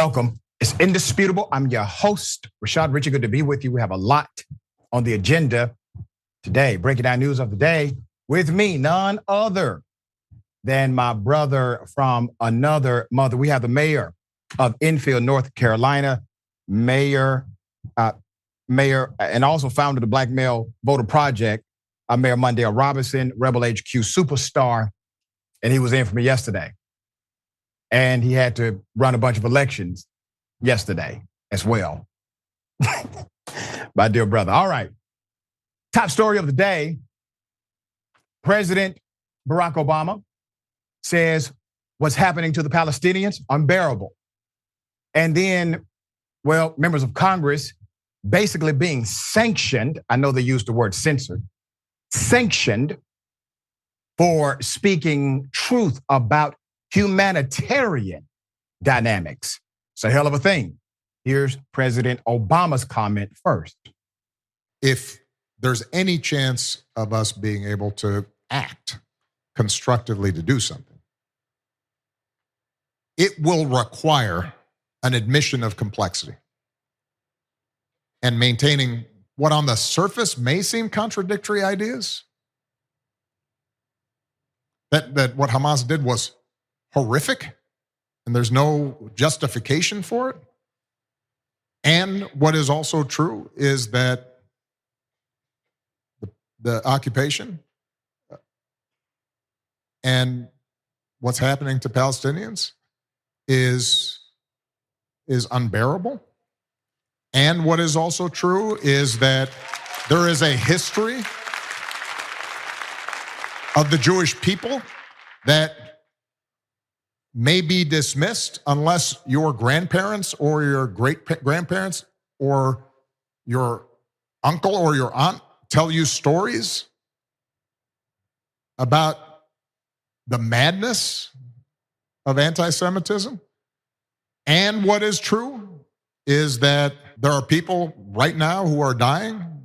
Welcome. It's indisputable. I'm your host, Rashad. Richey, good to be with you. We have a lot on the agenda today. Breaking down news of the day with me, none other than my brother from another mother. We have the mayor of Enfield, North Carolina, mayor, and also founder of the Black Male Voter Project, Mayor Mondale Robinson, Rebel HQ superstar, and he was in for me yesterday. And he had to run a bunch of elections yesterday as well. My dear brother. All right. Top story of the day. President Barack Obama says what's happening to the Palestinians, unbearable. And then, well, members of Congress basically being sanctioned. I know they used the word censored. Sanctioned for speaking truth about humanitarian dynamics. It's a hell of a thing. Here's President Obama's comment first. If there's any chance of us being able to act constructively to do something, it will require an admission of complexity and maintaining what on the surface may seem contradictory ideas. That what Hamas did was horrific, and there's no justification for it. And what is also true is that the occupation and what's happening to Palestinians is unbearable. And what is also true is that there is a history of the Jewish people that may be dismissed unless your grandparents or your great-grandparents or your uncle or your aunt tell you stories about the madness of anti-Semitism. And what is true is that there are people right now who are dying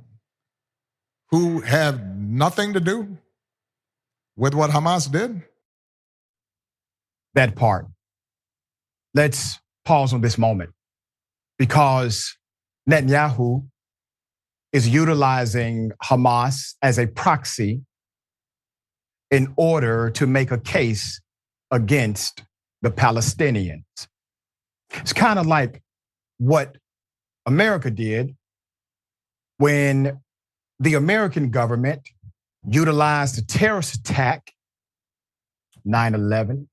who have nothing to do with what Hamas did. That part. Let's pause on this moment because Netanyahu is utilizing Hamas as a proxy in order to make a case against the Palestinians. It's kind of like what America did when the American government utilized a terrorist attack, 9/11,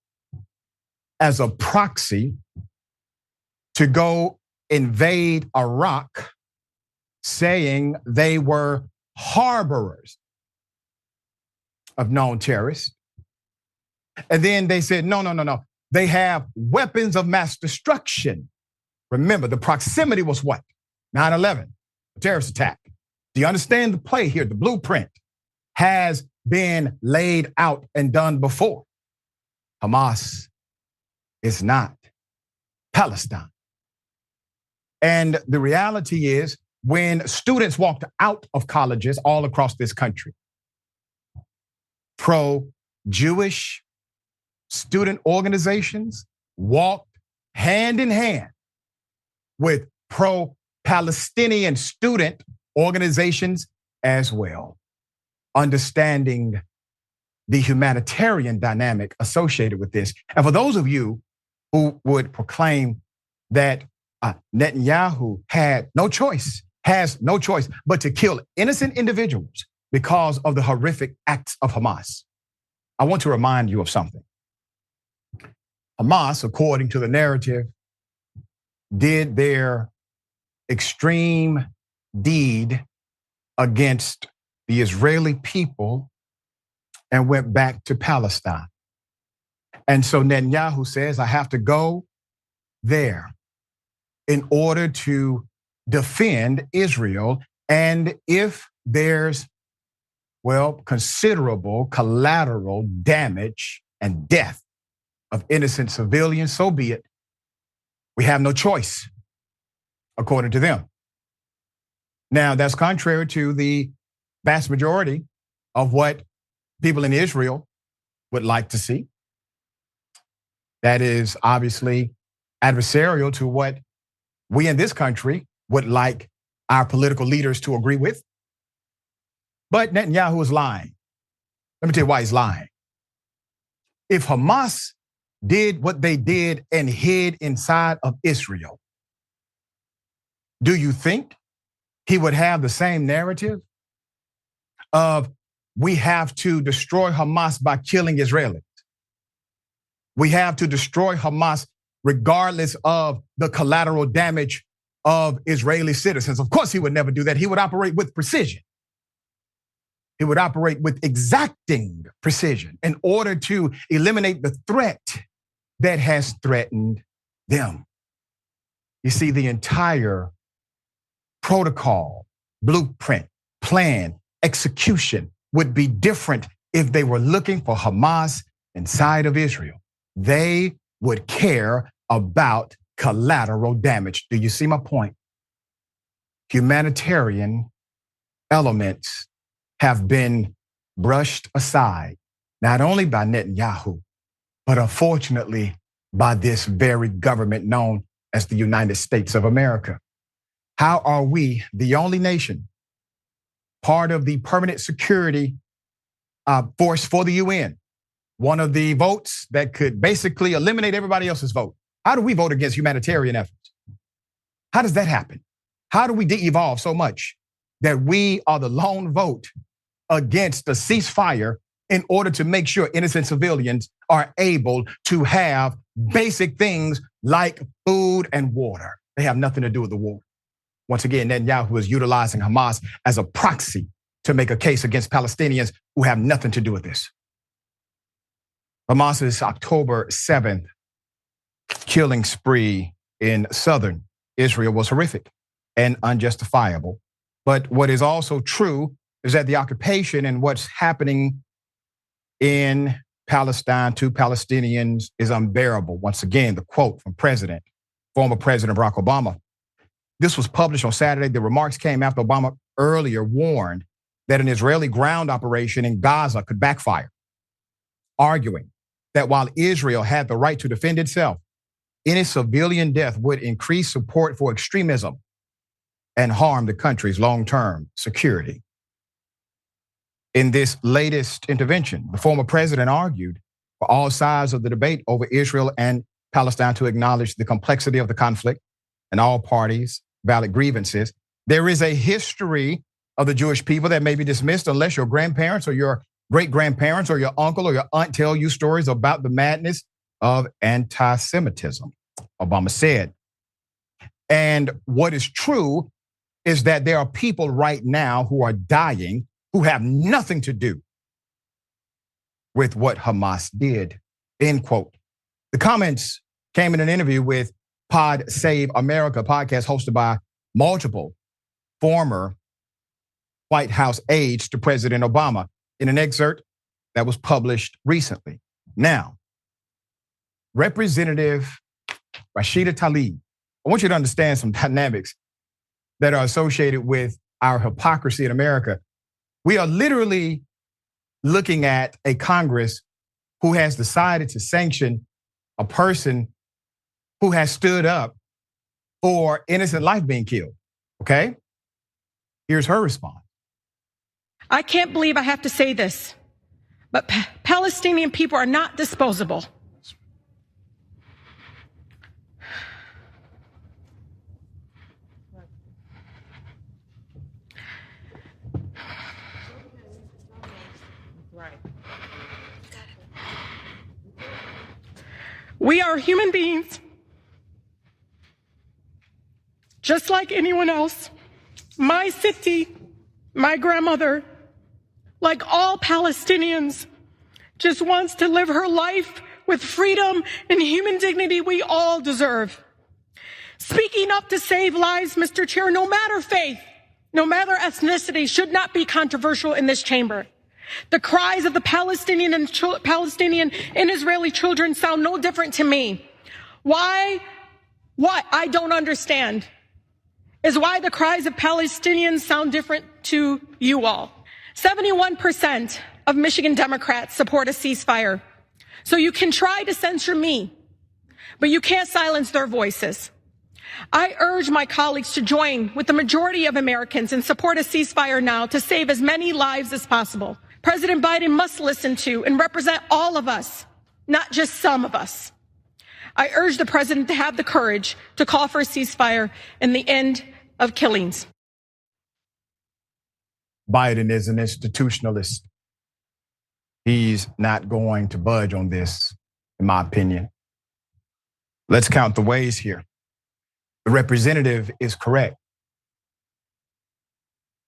as a proxy to go invade Iraq, saying they were harborers of known terrorists. And then they said, no. They have weapons of mass destruction. Remember, the proximity was what? 9/11, a terrorist attack. Do you understand the play here? The blueprint has been laid out and done before. Hamas is not Palestine. And the reality is, when students walked out of colleges all across this country, pro-Jewish student organizations walked hand in hand with pro-Palestinian student organizations as well, understanding the humanitarian dynamic associated with this. And for those of you who would proclaim that Netanyahu has no choice but to kill innocent individuals because of the horrific acts of Hamas, I want to remind you of something. Hamas, according to the narrative, did their extreme deed against the Israeli people and went back to Palestine. And so Netanyahu says, I have to go there in order to defend Israel. And if there's, considerable collateral damage and death of innocent civilians, so be it. We have no choice, according to them. Now, that's contrary to the vast majority of what people in Israel would like to see. That is obviously adversarial to what we in this country would like our political leaders to agree with. But Netanyahu is lying. Let me tell you why he's lying. If Hamas did what they did and hid inside of Israel, do you think he would have the same narrative of we have to destroy Hamas by killing Israelis? We have to destroy Hamas regardless of the collateral damage of Israeli citizens. Of course, he would never do that. He would operate with precision. He would operate with exacting precision in order to eliminate the threat that has threatened them. You see, the entire protocol, blueprint, plan, execution would be different if they were looking for Hamas inside of Israel. They would care about collateral damage. Do you see my point? Humanitarian elements have been brushed aside, not only by Netanyahu, but unfortunately by this very government known as the United States of America. How are we the only nation, part of the permanent security force for the UN, one of the votes that could basically eliminate everybody else's vote? How do we vote against humanitarian efforts? How does that happen? How do we de-evolve so much that we are the lone vote against the ceasefire in order to make sure innocent civilians are able to have basic things like food and water? They have nothing to do with the war. Once again, Netanyahu is utilizing Hamas as a proxy to make a case against Palestinians who have nothing to do with this. Hamas's October 7th killing spree in southern Israel was horrific and unjustifiable. But what is also true is that the occupation and what's happening in Palestine to Palestinians is unbearable. Once again, the quote from former President Barack Obama. This was published on Saturday. The remarks came after Obama earlier warned that an Israeli ground operation in Gaza could backfire, arguing that while Israel had the right to defend itself, any civilian death would increase support for extremism and harm the country's long-term security. In this latest intervention, the former president argued for all sides of the debate over Israel and Palestine to acknowledge the complexity of the conflict and all parties' valid grievances. There is a history of the Jewish people that may be dismissed unless your grandparents or your great-grandparents or your uncle or your aunt tell you stories about the madness of anti-Semitism, Obama said. And what is true is that there are people right now who are dying who have nothing to do with what Hamas did, end quote. The comments came in an interview with Pod Save America podcast hosted by multiple former White House aides to President Obama in an excerpt that was published recently. Now, Representative Rashad Tlaib, I want you to understand some dynamics that are associated with our hypocrisy in America. We are literally looking at a Congress who has decided to sanction a person who has stood up for innocent life being killed, okay? Here's her response. I can't believe I have to say this, but Palestinian people are not disposable. We are human beings, just like anyone else. My city, my grandmother, like all Palestinians, just wants to live her life with freedom and human dignity we all deserve. Speaking up to save lives, Mr. Chair, no matter faith, no matter ethnicity, should not be controversial in this chamber. The cries of the Palestinian and Israeli children sound no different to me. Why? What I don't understand is why the cries of Palestinians sound different to you all. 71% of Michigan Democrats support a ceasefire. So you can try to censure me, but you can't silence their voices. I urge my colleagues to join with the majority of Americans and support a ceasefire now to save as many lives as possible. President Biden must listen to and represent all of us, not just some of us. I urge the president to have the courage to call for a ceasefire and the end of killings. Biden is an institutionalist. He's not going to budge on this, in my opinion. Let's count the ways here. The representative is correct.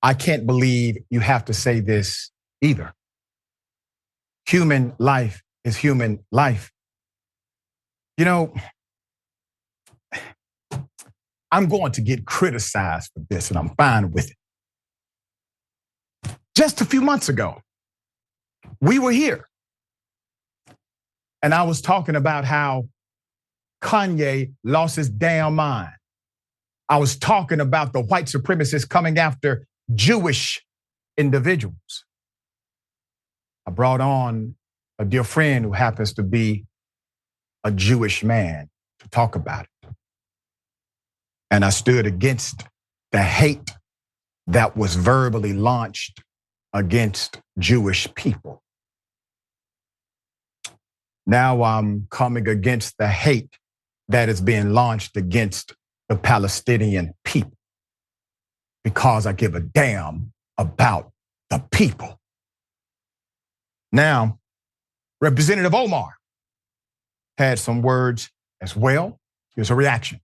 I can't believe you have to say this either. Human life is human life. You know, I'm going to get criticized for this, and I'm fine with it. Just a few months ago, we were here, and I was talking about how Kanye lost his damn mind. I was talking about the white supremacists coming after Jewish individuals. I brought on a dear friend who happens to be a Jewish man to talk about it. And I stood against the hate that was verbally launched against Jewish people. Now I'm coming against the hate that is being launched against the Palestinian people, because I give a damn about the people. Now, Representative Omar had some words as well. Here's a reaction.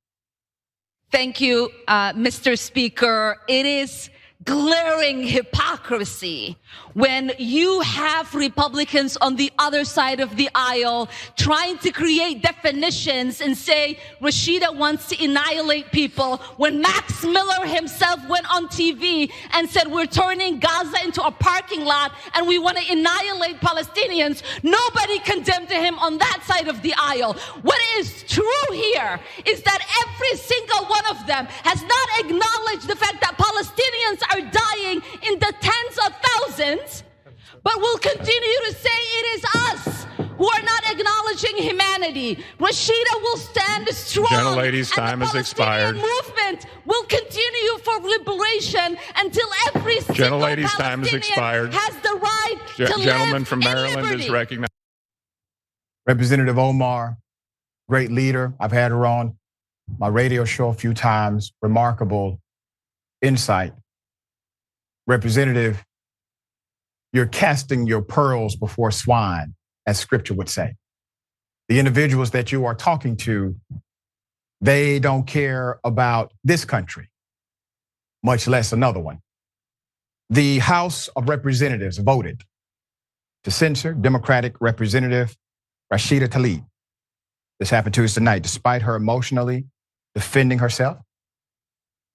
Thank you, Mr. Speaker. It is glaring hypocrisy when you have Republicans on the other side of the aisle trying to create definitions and say Rashida wants to annihilate people, when Max Miller himself went on TV and said we're turning Gaza into a parking lot and we want to annihilate Palestinians. Nobody condemned him on that side of the aisle. What is true here is that every single one of them has not acknowledged the fact that Palestinians are dying in the tens of thousands, but will continue to say it is us who are not acknowledging humanity. Rashida will stand strong. Gentlelady's time has expired. The movement will continue for liberation until every single Palestinian has the right to Gentleman live from in Maryland liberty. is recognized. Representative Omar, great leader. I've had her on my radio show a few times. Remarkable insight. Representative, you're casting your pearls before swine, as scripture would say. The individuals that you are talking to, they don't care about this country, much less another one. The House of Representatives voted to censor Democratic Representative Rashida Tlaib. This happened Tuesday night, despite her emotionally defending herself,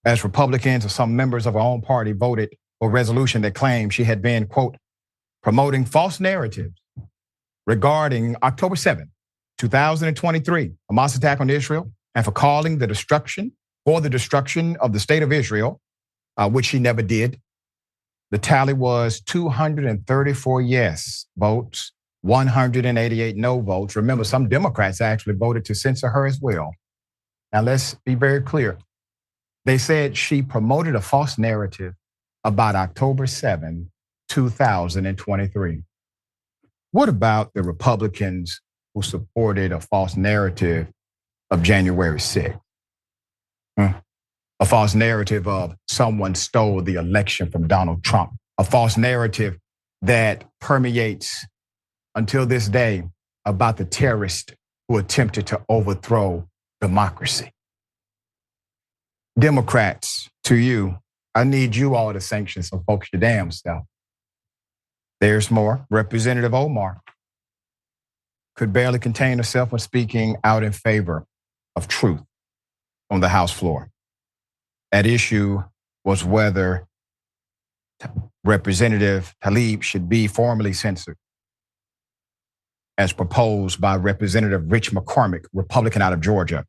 as Republicans or some members of her own party voted for a resolution that claimed she had been, quote, promoting false narratives regarding October 7th, 2023, Hamas attack on Israel, and for calling the destruction of the state of Israel, which she never did. The tally was 234 yes votes, 188 no votes. Remember, some Democrats actually voted to censor her as well. Now let's be very clear. They said she promoted a false narrative about October 7, 2023. What about the Republicans who supported a false narrative of January 6th? A false narrative of someone stole the election from Donald Trump. A false narrative that permeates until this day about the terrorist who attempted to overthrow democracy. Democrats, to you, I need you all to sanction some folks your damn self. There's more. Representative Omar could barely contain herself when speaking out in favor of truth on the House floor. At issue was whether Representative Tlaib should be formally censored, as proposed by Representative Rich McCormick, Republican out of Georgia,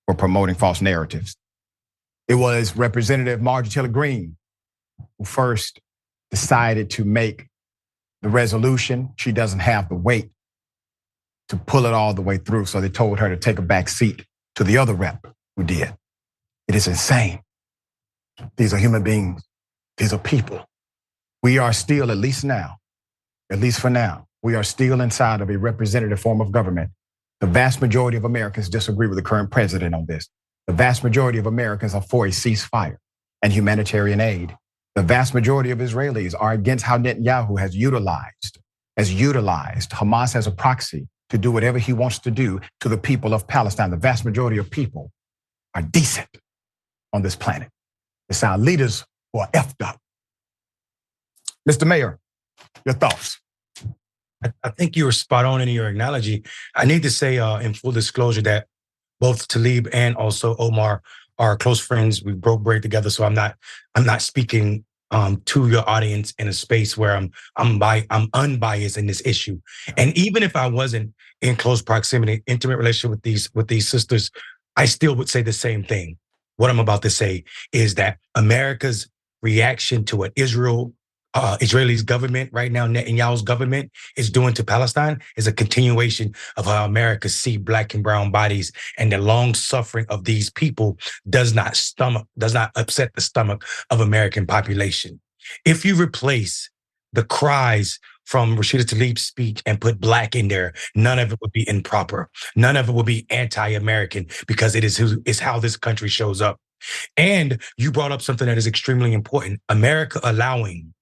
for promoting false narratives. It was Representative Marjorie Taylor Greene who first decided to make the resolution. She doesn't have the weight to pull it all the way through. So they told her to take a back seat to the other rep who did. It is insane. These are human beings. These are people. We are still, at least for now, we are still inside of a representative form of government. The vast majority of Americans disagree with the current president on this. The vast majority of Americans are for a ceasefire and humanitarian aid. The vast majority of Israelis are against how Netanyahu has utilized Hamas as a proxy to do whatever he wants to do to the people of Palestine. The vast majority of people are decent on this planet. It's our leaders who are effed up. Mr. Mayor, your thoughts? I think you were spot on in your analogy. I need to say in full disclosure that both Talib and also Omar are close friends. We broke bread together, so I'm not speaking to your audience in a space where I'm unbiased in this issue. And even if I wasn't in close proximity, intimate relationship with these sisters, I still would say the same thing. What I'm about to say is that America's reaction to what Israeli's government right now, Netanyahu's government, is doing to Palestine is a continuation of how America see black and brown bodies, and the long suffering of these people does not upset the stomach of American population. If you replace the cries from Rashida Tlaib's speech and put black in there, none of it would be improper. None of it would be anti-American, because it is how this country shows up. And you brought up something that is extremely important. America allowing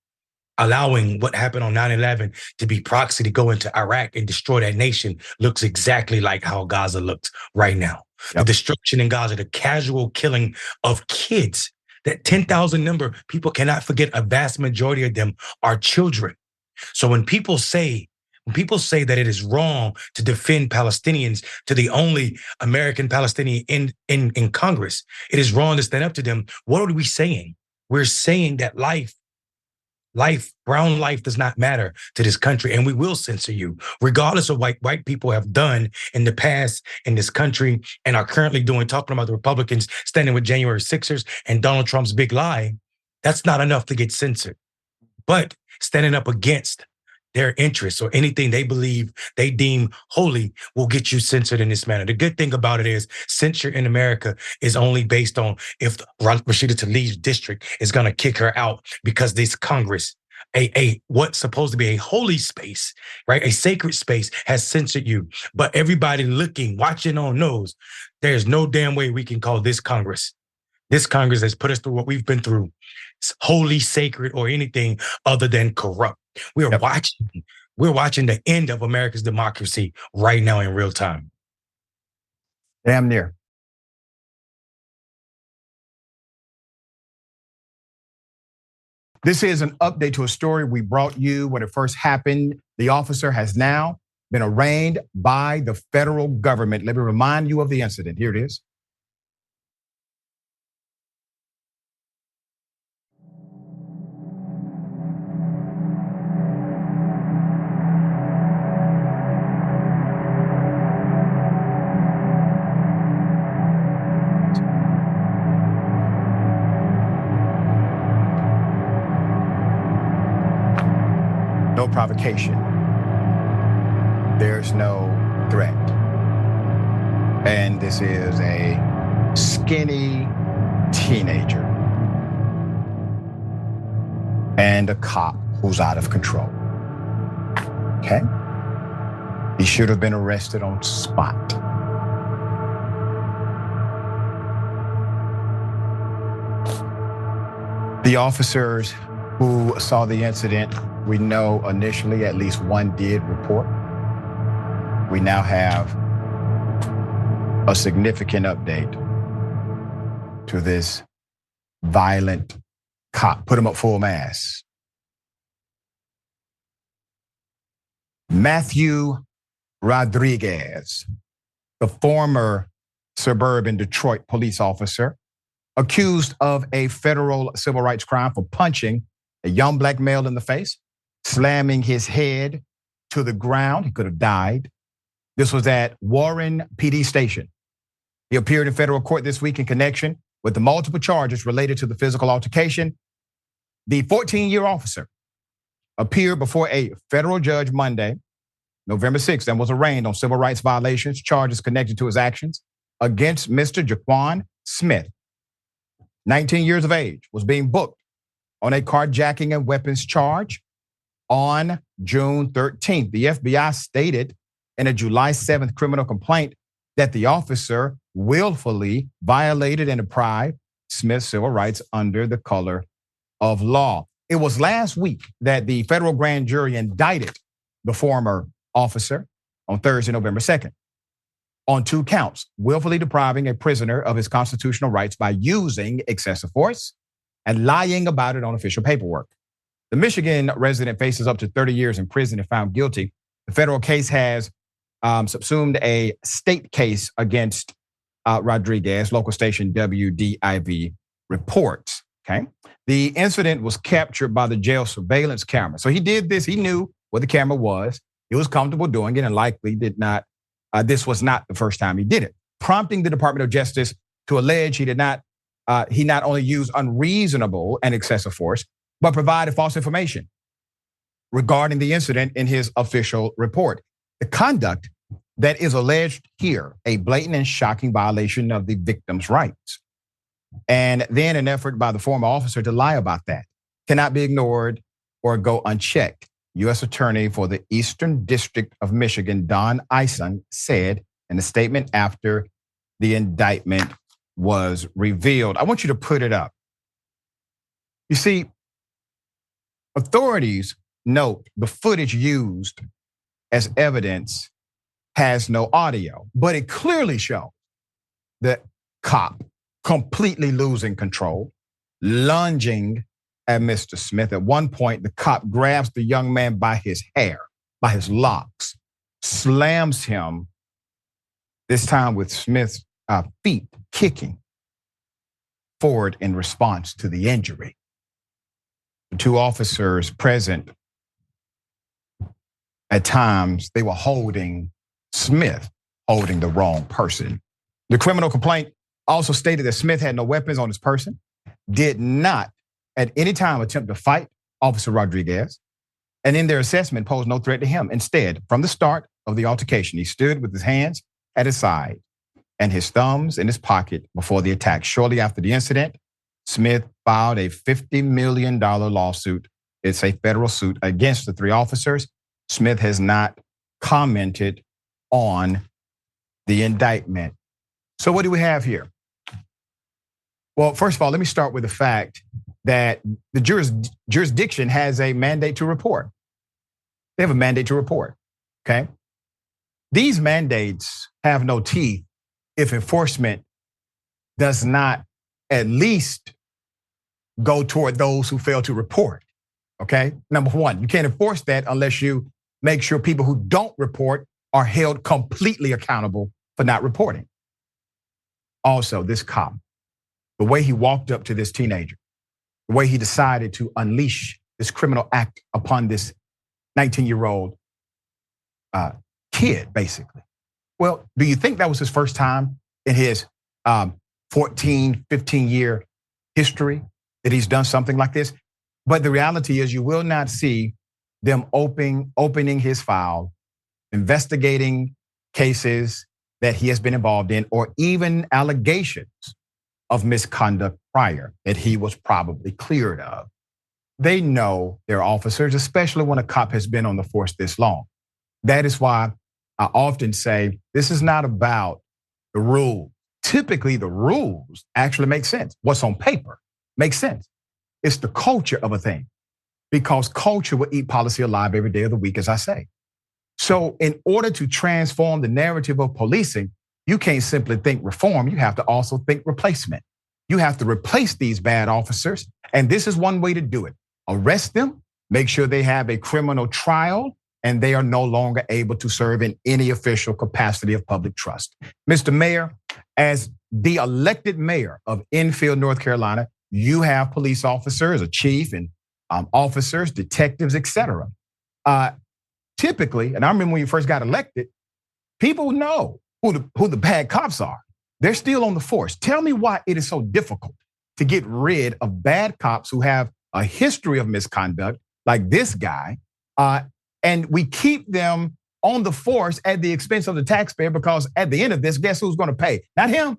what happened on 9/11 to be proxy to go into Iraq and destroy that nation looks exactly like how Gaza looks right now. Yep. The destruction in Gaza, the casual killing of kids, that 10,000 number, people cannot forget a vast majority of them are children. So when people say that it is wrong to defend Palestinians to the only American Palestinian in Congress, it is wrong to stand up to them. What are we saying? We're saying that brown life does not matter to this country, and we will censor you, regardless of what white people have done in the past in this country and are currently doing, talking about the Republicans standing with January 6ers and Donald Trump's big lie. That's not enough to get censored. But standing up against their interests or anything they believe they deem holy will get you censored in this manner. The good thing about it is censure in America is only based on if Rashida Tlaib's district is going to kick her out because this Congress, what's supposed to be a holy space, right? A sacred space has censored you. But everybody watching on knows there's no damn way we can call this Congress. This Congress has put us through what we've been through, holy, sacred, or anything other than corrupt. We're watching the end of America's democracy right now in real time. Damn near. This is an update to a story we brought you when it first happened. The officer has now been arraigned by the federal government. Let me remind you of the incident. Here it is. No provocation. There's no threat. And this is a skinny teenager and a cop who's out of control. Okay? He should have been arrested on spot. The officers who saw the incident, we know initially at least one did report. We now have a significant update to this violent cop. Put him up full mass. Matthew Rodriguez, the former suburban Detroit police officer, accused of a federal civil rights crime for punching a young black male in the face, slamming his head to the ground. He could have died. This was at Warren PD station. He appeared in federal court this week in connection with the multiple charges related to the physical altercation. The 14-year officer appeared before a federal judge Monday. November 6th, and was arraigned on civil rights violations, charges connected to his actions against Mr. Jaquan Smith, 19 years of age, was being booked on a carjacking and weapons charge on June 13th. The FBI stated in a July 7th criminal complaint that the officer willfully violated and deprived Smith's civil rights under the color of law. It was last week that the federal grand jury indicted the former officer on Thursday, November 2nd, on 2 counts: willfully depriving a prisoner of his constitutional rights by using excessive force and lying about it on official paperwork. The Michigan resident faces up to 30 years in prison if found guilty. The federal case has subsumed a state case against Rodriguez. Local station WDIV reports. Okay, the incident was captured by the jail surveillance camera. So he did this. He knew what the camera was. He was comfortable doing it, and likely did not. This was not the first time he did it, prompting the Department of Justice to allege he did not. He not only used unreasonable and excessive force, but provided false information regarding the incident in his official report. The conduct that is alleged here, a blatant and shocking violation of the victim's rights. And then an effort by the former officer to lie about that cannot be ignored or go unchecked. U.S. Attorney for the Eastern District of Michigan, Don Eisen, said in a statement after the indictment was revealed. I want you to put it up. You see, authorities note the footage used as evidence has no audio, but it clearly shows the cop completely losing control, lunging at Mr. Smith. At one point, the cop grabs the young man by his hair, by his locks, slams him, this time with Smith's feet kicking forward in response to the injury. The 2 officers present, at times, they were holding Smith, holding the wrong person. The criminal complaint also stated that Smith had no weapons on his person, did not at any time attempt to fight Officer Rodriguez, and in their assessment posed no threat to him. Instead, from the start of the altercation, he stood with his hands at his side and his thumbs in his pocket before the attack. Shortly after the incident, Smith filed a $50 million lawsuit. It's a federal suit against the 3 officers. Smith has not commented on the indictment. So what do we have here? Well, first of all, let me start with the fact that the jurisdiction has a mandate to report. They have a mandate to report, okay? These mandates have no teeth if enforcement does not at least go toward those who fail to report, okay? Number one, you can't enforce that unless you make sure people who don't report are held completely accountable for not reporting. Also, this cop, the way he walked up to this teenager, the way he decided to unleash this criminal act upon this 19-year-old kid, basically. Well, do you think that was his first time in his 14, 15-year history that he's done something like this? But the reality is you will not see them opening his file, investigating cases that he has been involved in, or even allegations of misconduct prior that he was probably cleared of. They know their officers, especially when a cop has been on the force this long. That is why I often say this is not about the rules. Typically, the rules actually make sense. What's on paper makes sense. It's the culture of a thing, because culture will eat policy alive every day of the week, as I say. So in order to transform the narrative of policing, you can't simply think reform, you have to also think replacement. You have to replace these bad officers, and this is one way to do it. Arrest them, make sure they have a criminal trial, and they are no longer able to serve in any official capacity of public trust. Mr. Mayor, as the elected mayor of Enfield, North Carolina, you have police officers, a chief, and officers, detectives, etc. Typically, and I remember when you first got elected, people know who the bad cops are. They're still on the force. Tell me why it is so difficult to get rid of bad cops who have a history of misconduct like this guy, and we keep them on the force at the expense of the taxpayer, because at the end of this, guess who's going to pay? Not him,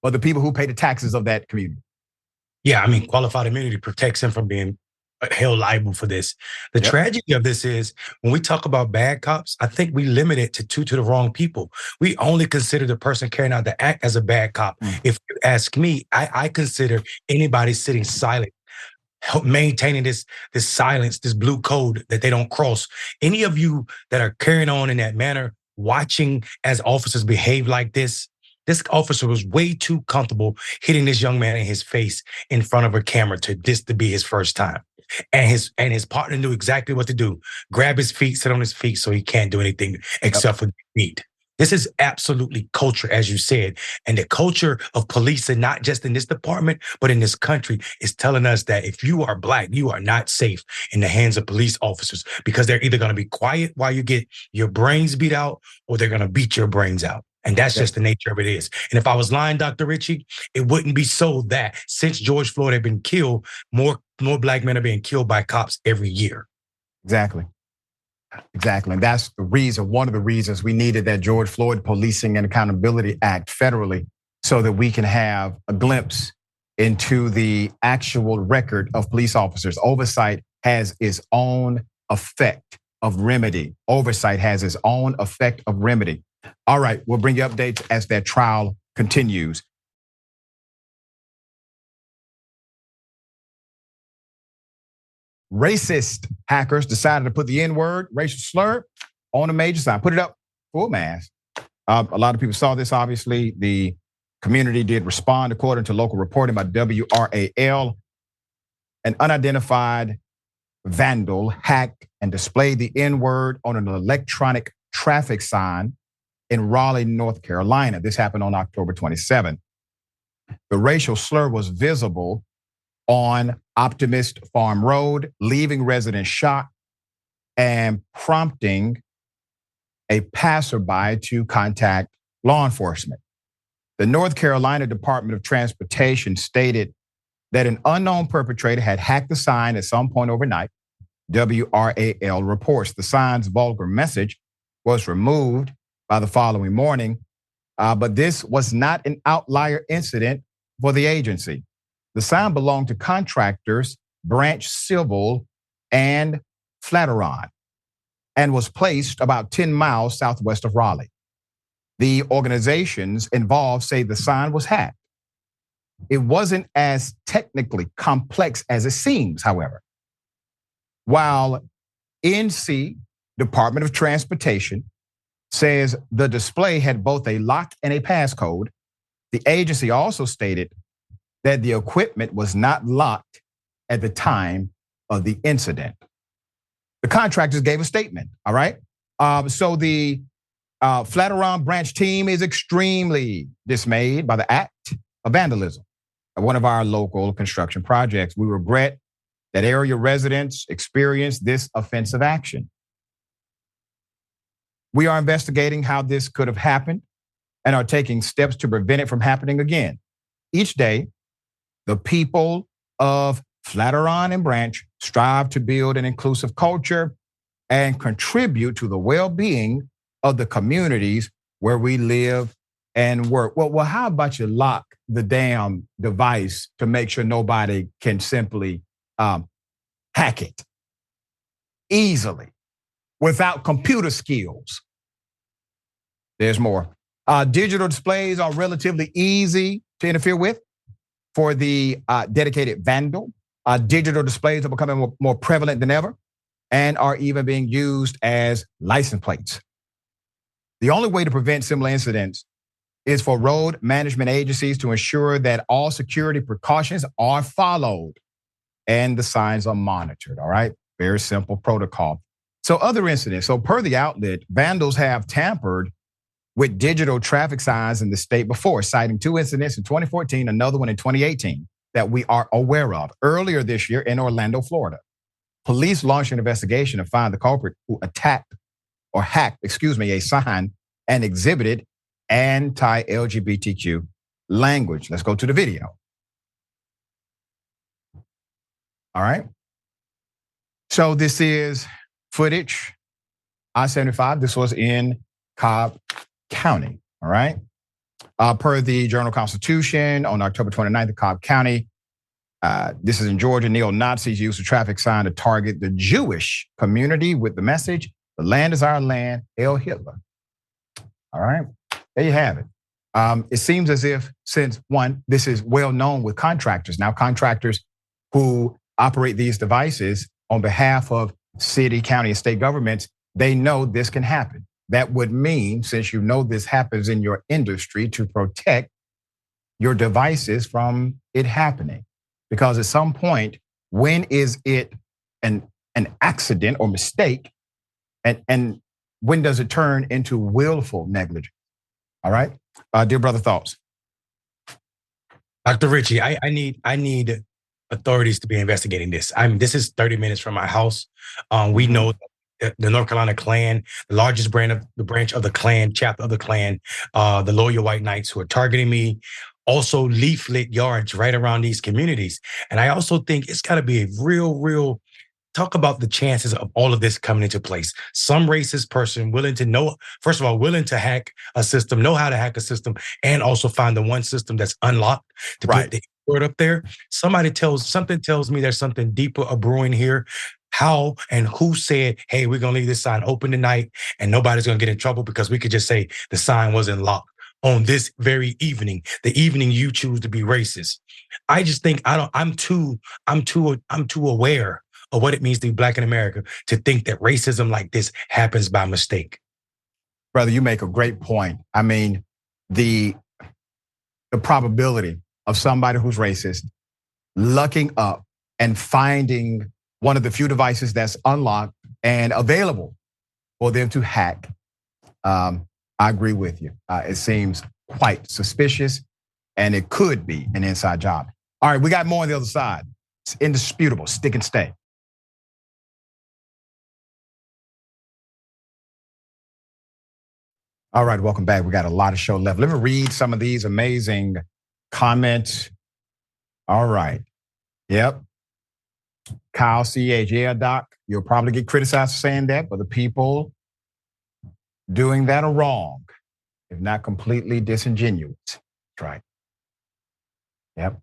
but the people who pay the taxes of that community. Yeah, I mean, qualified immunity protects him from being held liable for this. The tragedy of this is when we talk about bad cops, I think we limit it to the wrong people. We only consider the person carrying out the act as a bad cop. If you ask me, I consider anybody sitting silent, maintaining this silence, this blue code that they don't cross. Any of you that are carrying on in that manner, watching as officers behave like this officer was way too comfortable hitting this young man in his face in front of a camera to be his first time. And his partner knew exactly what to do. Grab his feet, sit on his feet so he can't do anything except for beat. This is absolutely culture, as you said. And the culture of policing, not just in this department, but in this country, is telling us that if you are Black, you are not safe in the hands of police officers, because they're either going to be quiet while you get your brains beat out, or they're going to beat your brains out. And that's just the nature of it is. And if I was lying, Dr. Richey, it wouldn't be so that since George Floyd had been killed, more Black men are being killed by cops every year. Exactly. And that's the reason, one of the reasons we needed that George Floyd Policing and Accountability Act federally, so that we can have a glimpse into the actual record of police officers. Oversight has its own effect of remedy. Oversight has its own effect of remedy. All right, we'll bring you updates as that trial continues. Racist hackers decided to put the N-word, racial slur, on a major sign. Put it up full mass. A lot of people saw this, obviously. The community did respond, according to local reporting by WRAL. An unidentified vandal hacked and displayed the N-word on an electronic traffic sign in Raleigh, North Carolina. This happened on October 27th. The racial slur was visible on Optimist Farm Road, leaving residents shocked and prompting a passerby to contact law enforcement. The North Carolina Department of Transportation stated that an unknown perpetrator had hacked the sign at some point overnight. WRAL reports the sign's vulgar message was removed by the following morning, but this was not an outlier incident for the agency. The sign belonged to contractors Branch Civil and Flatiron and was placed about 10 miles southwest of Raleigh. The organizations involved say the sign was hacked. It wasn't as technically complex as it seems, however. While NC, Department of Transportation, says the display had both a lock and a passcode, the agency also stated that the equipment was not locked at the time of the incident. The contractors gave a statement, all right? So the Flatiron Branch team is extremely dismayed by the act of vandalism at one of our local construction projects. We regret that area residents experienced this offensive action. We are investigating how this could have happened and are taking steps to prevent it from happening again. Each day, the people of Flatiron and Branch strive to build an inclusive culture and contribute to the well-being of the communities where we live and work. Well, how about you lock the damn device to make sure nobody can simply hack it easily without computer skills? There's more. Digital displays are relatively easy to interfere with for the dedicated vandal. Digital displays are becoming more prevalent than ever and are even being used as license plates. The only way to prevent similar incidents is for road management agencies to ensure that all security precautions are followed and the signs are monitored, all right? Very simple protocol. So other incidents. So per the outlet, vandals have tampered with digital traffic signs in the state before, citing 2 incidents in 2014, another one in 2018 that we are aware of. Earlier this year in Orlando, Florida, police launched an investigation to find the culprit who hacked a sign and exhibited anti-LGBTQ language. Let's go to the video. All right. So this is footage I-75. This was in Cobb County, all right? Per the Journal-Constitution, on October 29th, Cobb County, this is in Georgia, neo-Nazis used a traffic sign to target the Jewish community with the message, "The land is our land, hail Hitler." All right, there you have it. It seems as if, since one, this is well known with contractors. Now, contractors who operate these devices on behalf of city, county, and state governments, they know this can happen. That would mean, since you know this happens in your industry, to protect your devices from it happening. Because at some point, when is it an accident or mistake? And when does it turn into willful negligence? All right, dear brother, thoughts? Dr. Richey, I need authorities to be investigating this. This is 30 minutes from my house. We know the North Carolina Klan, the largest branch of the Klan, chapter of the Klan, the Loyal White Knights, who are targeting me. Also leaflet yards right around these communities. And I also think it's got to be a real talk about the chances of all of this coming into place. Some racist person willing to hack a system, know how to hack a system, and also find the one system that's unlocked to put the word up there. Something tells me there's something deeper brewing here. How and who said, hey, we're going to leave this sign open tonight and nobody's going to get in trouble because we could just say the sign wasn't locked on this very evening, the evening you choose to be racist. I just think I'm too aware of what it means to be Black in America to think that racism like this happens by mistake. Brother, you make a great point. I mean, the probability of somebody who's racist looking up and finding one of the few devices that's unlocked and available for them to hack, I agree with you. It seems quite suspicious, and it could be an inside job. All right, we got more on the other side. It's indisputable. Stick and stay. All right, welcome back. We got a lot of show left. Let me read some of these amazing comments. All right. Yep. Kyle CH, yeah, Doc, you'll probably get criticized for saying that, but the people doing that are wrong, if not completely disingenuous. That's right. Yep.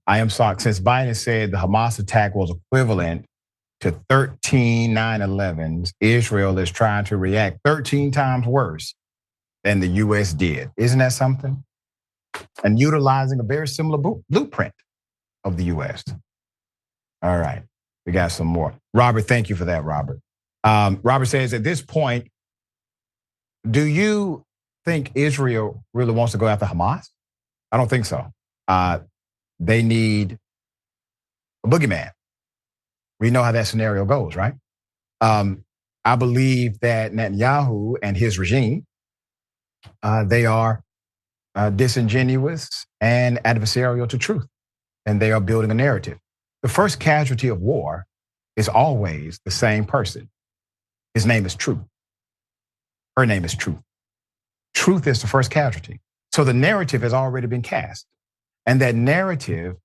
I am shocked. Since Biden said the Hamas attack was equivalent to 13 9/11s, Israel is trying to react 13 times worse than the US did. Isn't that something? And utilizing a very similar blueprint of the US. All right, we got some more. Robert, thank you for that, Robert. Robert says, at this point, do you think Israel really wants to go after Hamas? I don't think so. They need a boogeyman. We know how that scenario goes, right? I believe that Netanyahu and his regime, they are disingenuous and adversarial to truth, and they are building a narrative. The first casualty of war is always the same person. His name is Truth. Her name is Truth. Truth is the first casualty. So the narrative has already been cast. And that narrative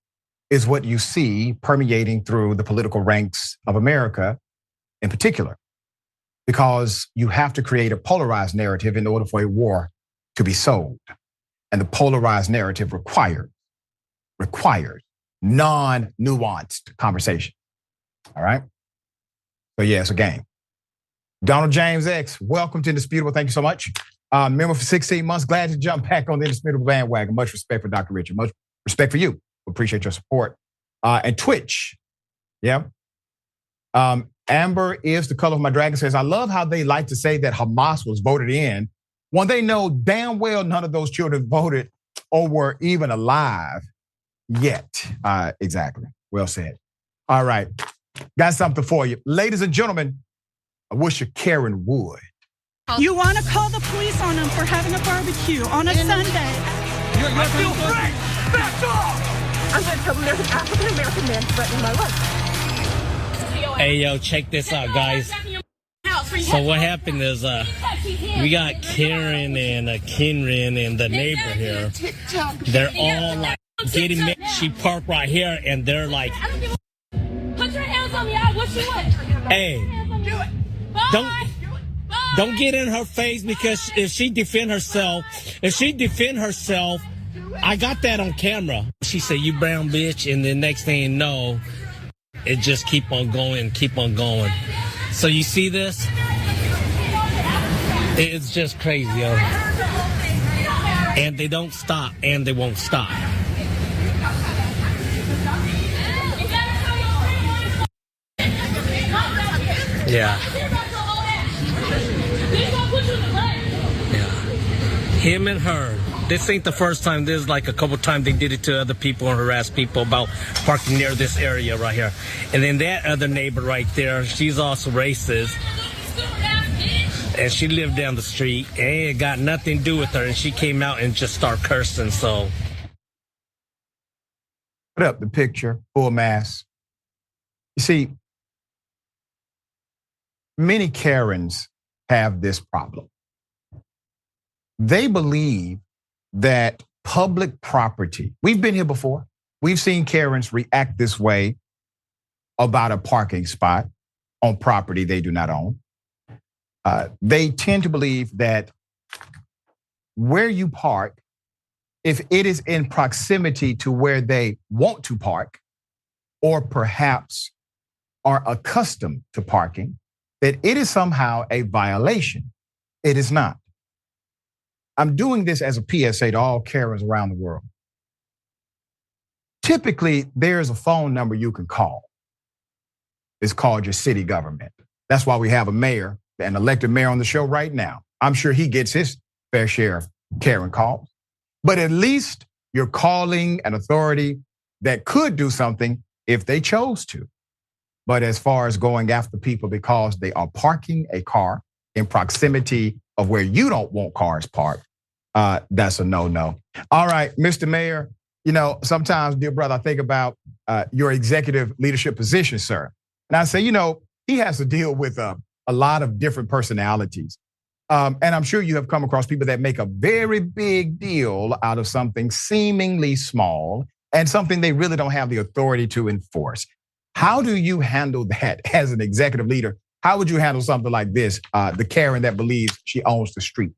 is what you see permeating through the political ranks of America in particular, because you have to create a polarized narrative in order for a war to be sold. And the polarized narrative requires non-nuanced conversation. All right? So yeah, it's a game. Donald James X, welcome to Indisputable. Thank you so much. Member for 16 months, glad to jump back on the Indisputable bandwagon. Much respect for Dr. Richey. Much respect for you. Appreciate your support. And Twitch, yeah. Amber is the color of my dragon says, I love how they like to say that Hamas was voted in when they know damn well none of those children voted or were even alive yet. Exactly. Well said. All right. Got something for you. Ladies and gentlemen, I wish you Karen would. You want to call the police on them for having a barbecue on a Sunday. I feel free! Back off! I'm going to tell them there's an African-American man threatening my life. Hey, yo, check this out, guys. So what happened is we got Karen and Kenrin and the neighbor here. They're all like getting mad. She parked right here and they're like, put your hands on me. I wish you would. Hey, Don't get in her face, because if she defend herself, I got that on camera. She said, "You brown bitch," and the next thing you know, it just keep on going. So you see this? It's just crazy, yo. And they don't stop, and they won't stop. Yeah. Him and her. This ain't the first time. There's like a couple times they did it to other people and harassed people about parking near this area right here. And then that other neighbor right there, she's also racist. And she lived down the street, and it got nothing to do with her. And she came out and just started cursing, so. Put up the picture, full mass. You see, many Karens have this problem. They believe that public property, we've been here before. We've seen Karens react this way about a parking spot on property they do not own. They tend to believe that where you park, if it is in proximity to where they want to park, or perhaps are accustomed to parking, that it is somehow a violation. It is not. I'm doing this as a PSA to all Karens around the world. Typically, there's a phone number you can call. It's called your city government. That's why we have a mayor, an elected mayor on the show right now. I'm sure he gets his fair share of Karen calls. But at least you're calling an authority that could do something if they chose to. But as far as going after people because they are parking a car in proximity of where you don't want cars parked, that's a no-no. All right, Mr. Mayor, you know, sometimes, dear brother, I think about your executive leadership position, sir. And I say, you know, he has to deal with a lot of different personalities. And I'm sure you have come across people that make a very big deal out of something seemingly small and something they really don't have the authority to enforce. How do you handle that as an executive leader? How would you handle something like this, the Karen that believes she owns the street?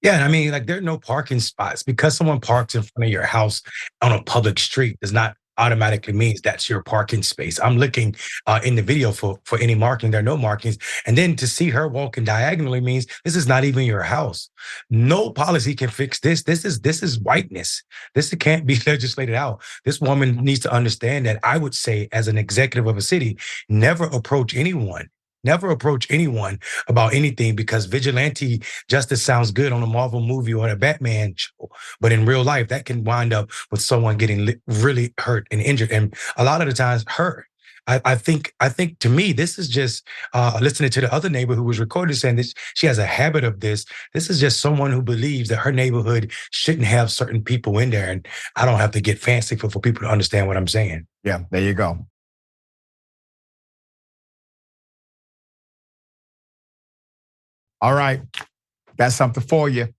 Yeah, I mean, like there are no parking spots. Because someone parks in front of your house on a public street does not automatically means that's your parking space. I'm looking in the video for any marking. There are no markings. And then to see her walking diagonally means this is not even your house. No policy can fix this. This is whiteness. This can't be legislated out. This woman needs to understand that. I would say, as an executive of a city, never approach anyone. Never approach anyone about anything, because vigilante justice sounds good on a Marvel movie or a Batman show. But in real life, that can wind up with someone getting really hurt and injured. And a lot of the times hurt. I think to me, this is just listening to the other neighbor who was recorded saying this, she has a habit of this. This is just someone who believes that her neighborhood shouldn't have certain people in there. And I don't have to get fancy for people to understand what I'm saying. Yeah, there you go. All right, that's something for you.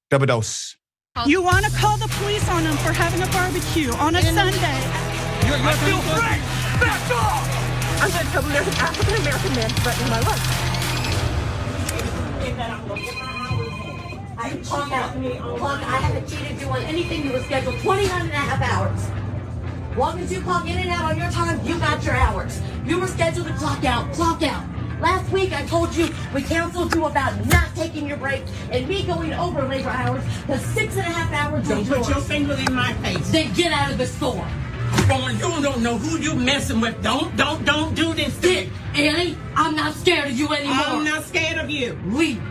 Double dose. You want to call the police on them for having a barbecue on a Sunday. I feel free! Back off! I'm going to tell them there's an African-American man threatening my life. I clock out. I haven't cheated you on anything. You were scheduled 29 and a half hours. As long as you clock in and out on your time, you got your hours. You were scheduled to clock out. Clock out. Last week, I told you, we counseled you about not taking your break and me going over labor hours. The 6.5 hours. Don't put your finger in my face. Then get out of the store. You don't know who you messing with. Don't do this to me. Annie, I'm not scared of you anymore. I'm not scared of you. Leave.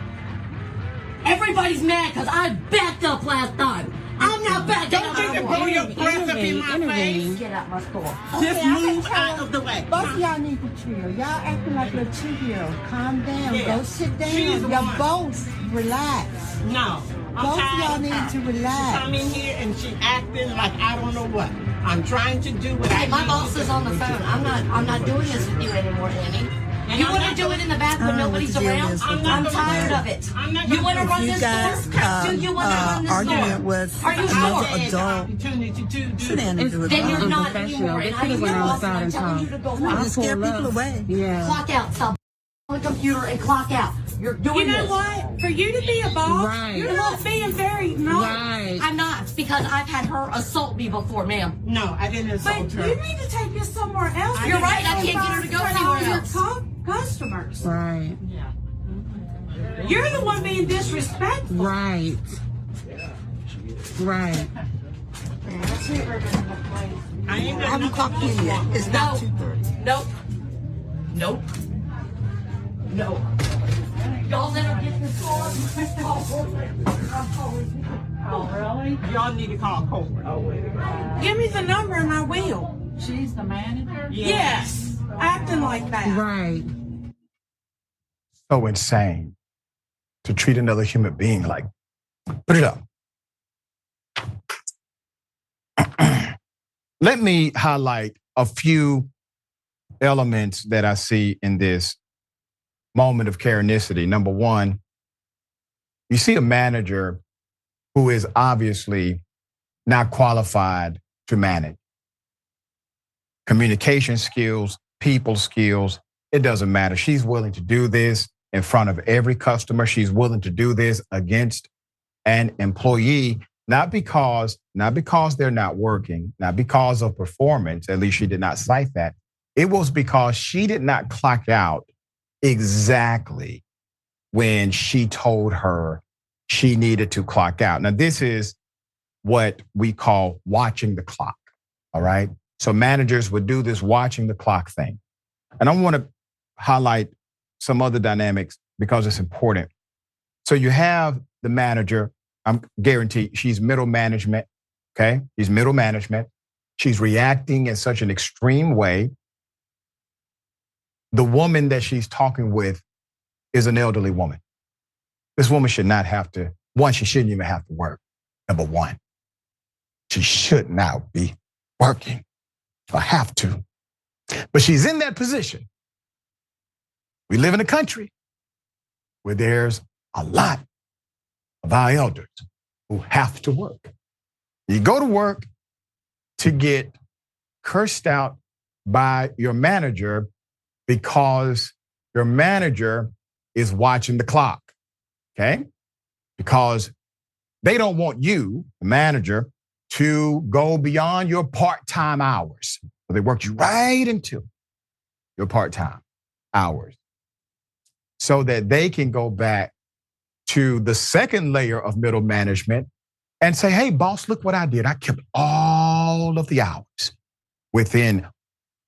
Everybody's mad because I backed up last time. I'm not backing up. Don't you blow your breath up in my face. Get out my store. Just move out of the way. Both of y'all need to chill. Y'all acting like little 2-year-olds. Calm down. Yeah. Go sit down. She's the Y'all one. both relax. No. Both of y'all need to relax. She come in here and she acting like I don't know what. I'm trying to do what I Hey, my need boss to is do. on the phone. I'm not doing this with you anymore, Annie. And You I'm want to not do it in the back when nobody's what the deal around? is with I'm that. tired of it. I'm not You gonna want to do run You this guys store? Do you want to run this arguing store? with Are you another sure? adult. Opportunity to do Sit down and do it. Then you're alone. not anymore. And I'm your boss and I'm telling you to go home. Just scare people away. Clock out, on the computer and clock out. You're doing You know this. what? For you to be a boss, you're not being very nice. I'm not, because I've had her assault me before, ma'am. No, I didn't assault her. You need to take this somewhere else. You're right, I can't get her to go anywhere else. Your customers. Right. You're the one being disrespectful. Right. Right. I ain't I haven't clocked in yet. It's not 2:30. Nope. Nope. No. Y'all let her get this call. Oh, really? Y'all need to call corporate. Give me the number and I will. She's the manager? Yes. Acting like that. Right. So insane to treat another human being like. Put it up. Let me highlight a few elements that I see in this moment of Karenicity. Number one, you see a manager who is obviously not qualified to manage. Communication skills, people skills, it doesn't matter. She's willing to do this in front of every customer. She's willing to do this against an employee, not because they're not working, not because of performance, at least she did not cite that. It was because she did not clock out exactly when she told her she needed to clock out. Now, this is what we call watching the clock, all right? So managers would do this watching the clock thing. And I want to highlight some other dynamics because it's important. So you have the manager, I'm guaranteed she's middle management, okay? She's middle management. She's reacting in such an extreme way. The woman that she's talking with is an elderly woman. This woman should not have to, she shouldn't even have to work. Number one, she should not be working or have to. But she's in that position. We live in a country where there's a lot of our elders who have to work. You go to work to get cursed out by your manager because your manager is watching the clock, okay? Because they don't want you, the manager, to go beyond your part-time hours. So they worked you right into your part-time hours so that they can go back to the second layer of middle management and say, hey, boss, look what I did. I kept all of the hours within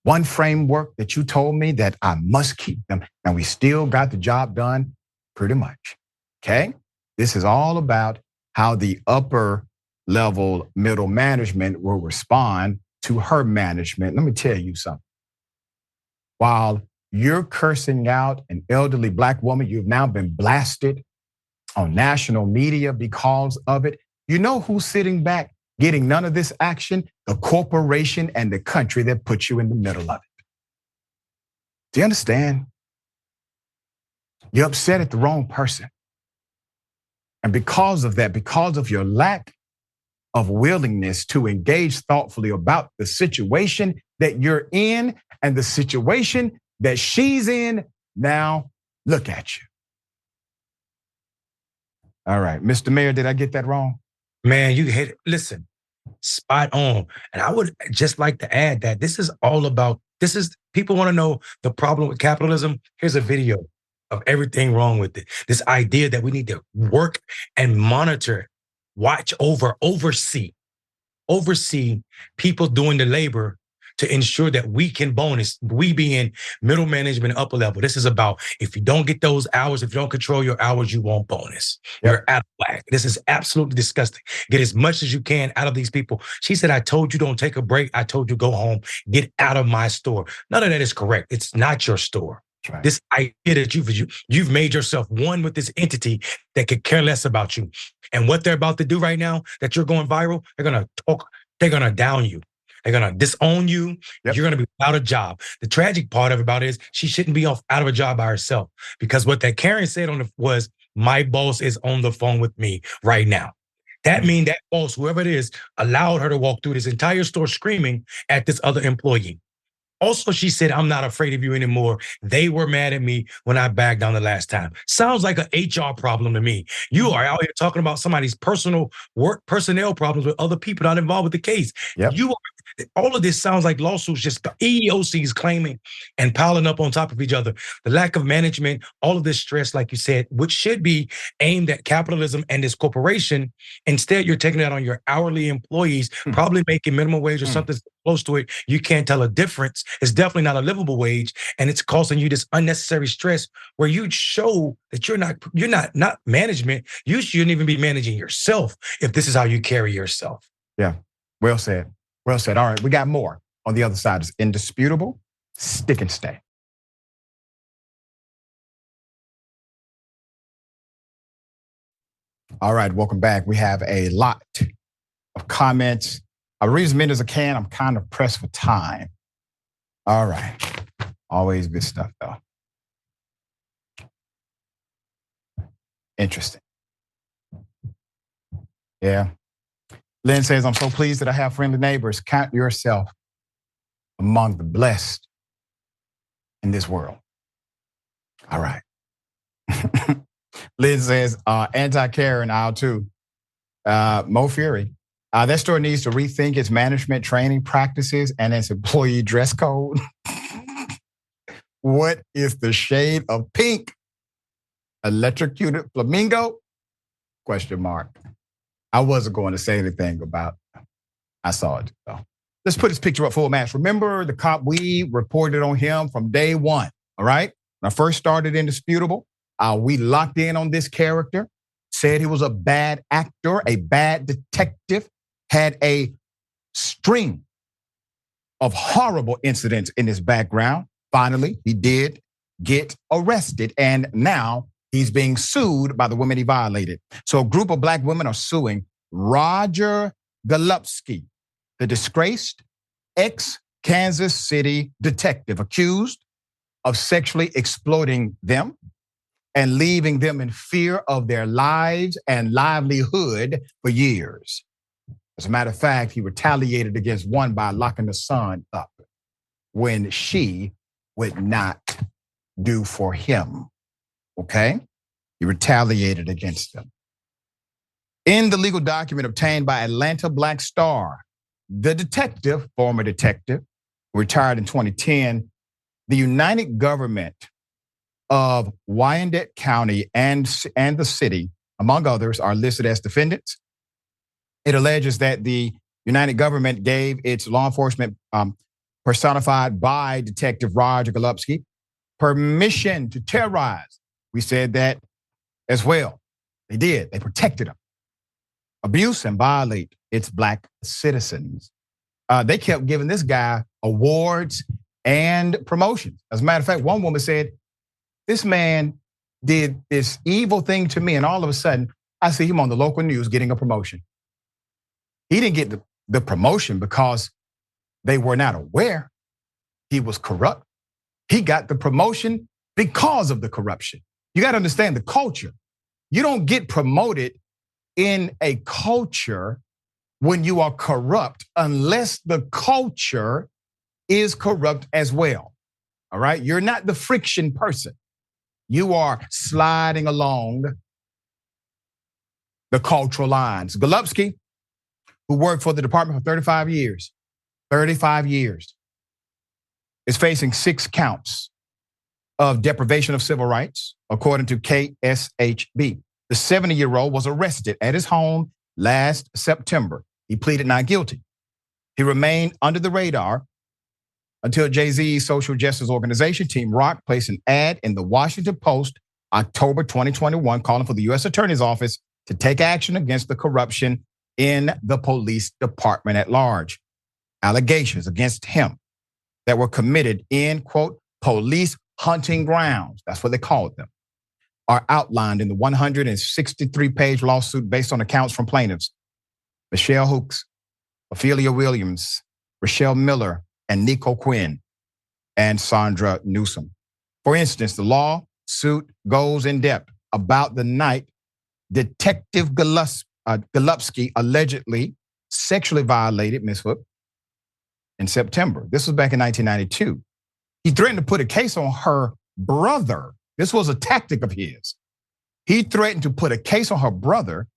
one framework that you told me that I must keep them. And we still got the job done pretty much, okay? This is all about how the upper level middle management will respond to her management. Let me tell you something. While you're cursing out an elderly Black woman, you've now been blasted on national media because of it. You know who's sitting back getting none of this action? The corporation and the country that put you in the middle of it. Do you understand? You're upset at the wrong person. And because of that, because of your lack of willingness to engage thoughtfully about the situation that you're in and the situation that she's in, now look at you. All right, Mr. Mayor, did I get that wrong? Man, you hit it. Listen, spot on. And I would just like to add that this is all about, people want to know the problem with capitalism. Here's a video of everything wrong with it. This idea that we need to work and monitor, watch over, oversee people doing the labor to ensure that we can bonus, we being middle management, upper level. This is about, if you don't get those hours, if you don't control your hours, you won't bonus. You're out of whack. This is absolutely disgusting. Get as much as you can out of these people. She said, I told you don't take a break. I told you go home, get out of my store. None of that is correct. It's not your store. Right. This idea that you've made yourself one with this entity that could care less about you. And what they're about to do right now, that you're going viral, they're gonna down you. They're gonna disown you. Yep. You're gonna be without a job. The tragic part of it is she shouldn't be out of a job by herself, because what that Karen said was, my boss is on the phone with me right now. That means that boss, whoever it is, allowed her to walk through this entire store screaming at this other employee. Also, she said, I'm not afraid of you anymore. They were mad at me when I bagged down the last time. Sounds like an HR problem to me. You are out here talking about somebody's personnel problems with other people not involved with the case. Yep. All of this sounds like lawsuits, just the EEOCs claiming and piling up on top of each other. The lack of management, all of this stress, like you said, which should be aimed at capitalism and this corporation. Instead, you're taking that on your hourly employees, probably making minimum wage or something close to it. You can't tell a difference. It's definitely not a livable wage, and it's causing you this unnecessary stress where you show that you're not management. You shouldn't even be managing yourself if this is how you carry yourself. Yeah, well said. Well said. All right, we got more on the other side. It's indisputable. Stick and stay. All right, welcome back. We have a lot of comments. I'll read as many as I can. I'm kind of pressed for time. All right. Always good stuff, though. Interesting. Yeah. Lynn says, I'm so pleased that I have friendly neighbors. Count yourself among the blessed in this world. All right. Lynn says, anti-Karen aisle too. Mo Fury. That store needs to rethink its management training practices and its employee dress code. What is the shade of pink? Electrocuted flamingo? Question mark. I wasn't going to say anything about it. I saw it though. Let's put his picture up full match. Remember the cop, we reported on him from day one, all right? When I first started Indisputable, we locked in on this character, said he was a bad actor, a bad detective, had a string of horrible incidents in his background. Finally, he did get arrested, and now he's being sued by the women he violated. So a group of black women are suing Roger Golubski, the disgraced ex-Kansas City detective accused of sexually exploiting them and leaving them in fear of their lives and livelihood for years. As a matter of fact, he retaliated against one by locking the son up when she would not do for him. Okay? He retaliated against them. In the legal document obtained by Atlanta Black Star, the detective, former detective, retired in 2010, the United Government of Wyandotte County and the city, among others, are listed as defendants. It alleges that the United Government gave its law enforcement personified by Detective Roger Golubski permission to terrorize. We said that as well. They did. They protected him. Abuse and violate its black citizens. They kept giving this guy awards and promotions. As a matter of fact, one woman said, this man did this evil thing to me, and all of a sudden, I see him on the local news getting a promotion. He didn't get the promotion because they were not aware he was corrupt. He got the promotion because of the corruption. You got to understand the culture. You don't get promoted in a culture when you are corrupt unless the culture is corrupt as well. All right? You're not the friction person. You are sliding along the cultural lines. Golubski, who worked for the department for 35 years, is facing 6 counts of deprivation of civil rights, according to KSHB. The 70-year-old was arrested at his home last September. He pleaded not guilty. He remained under the radar until Jay-Z's social justice organization, Team Rock, placed an ad in the Washington Post, October 2021, calling for the U.S. Attorney's Office to take action against the corruption in the police department at large. Allegations against him that were committed in, quote, police hunting grounds, that's what they called them, are outlined in the 163-page lawsuit based on accounts from plaintiffs Michelle Hooks, Ophelia Williams, Rochelle Miller, and Nico Quinn, and Sandra Newsom. For instance, the lawsuit goes in depth about the night Detective Golubski allegedly sexually violated Ms. Hook. in September. This was back in 1992. He threatened to put a case on her brother. This was a tactic of his. He threatened to put a case on her brother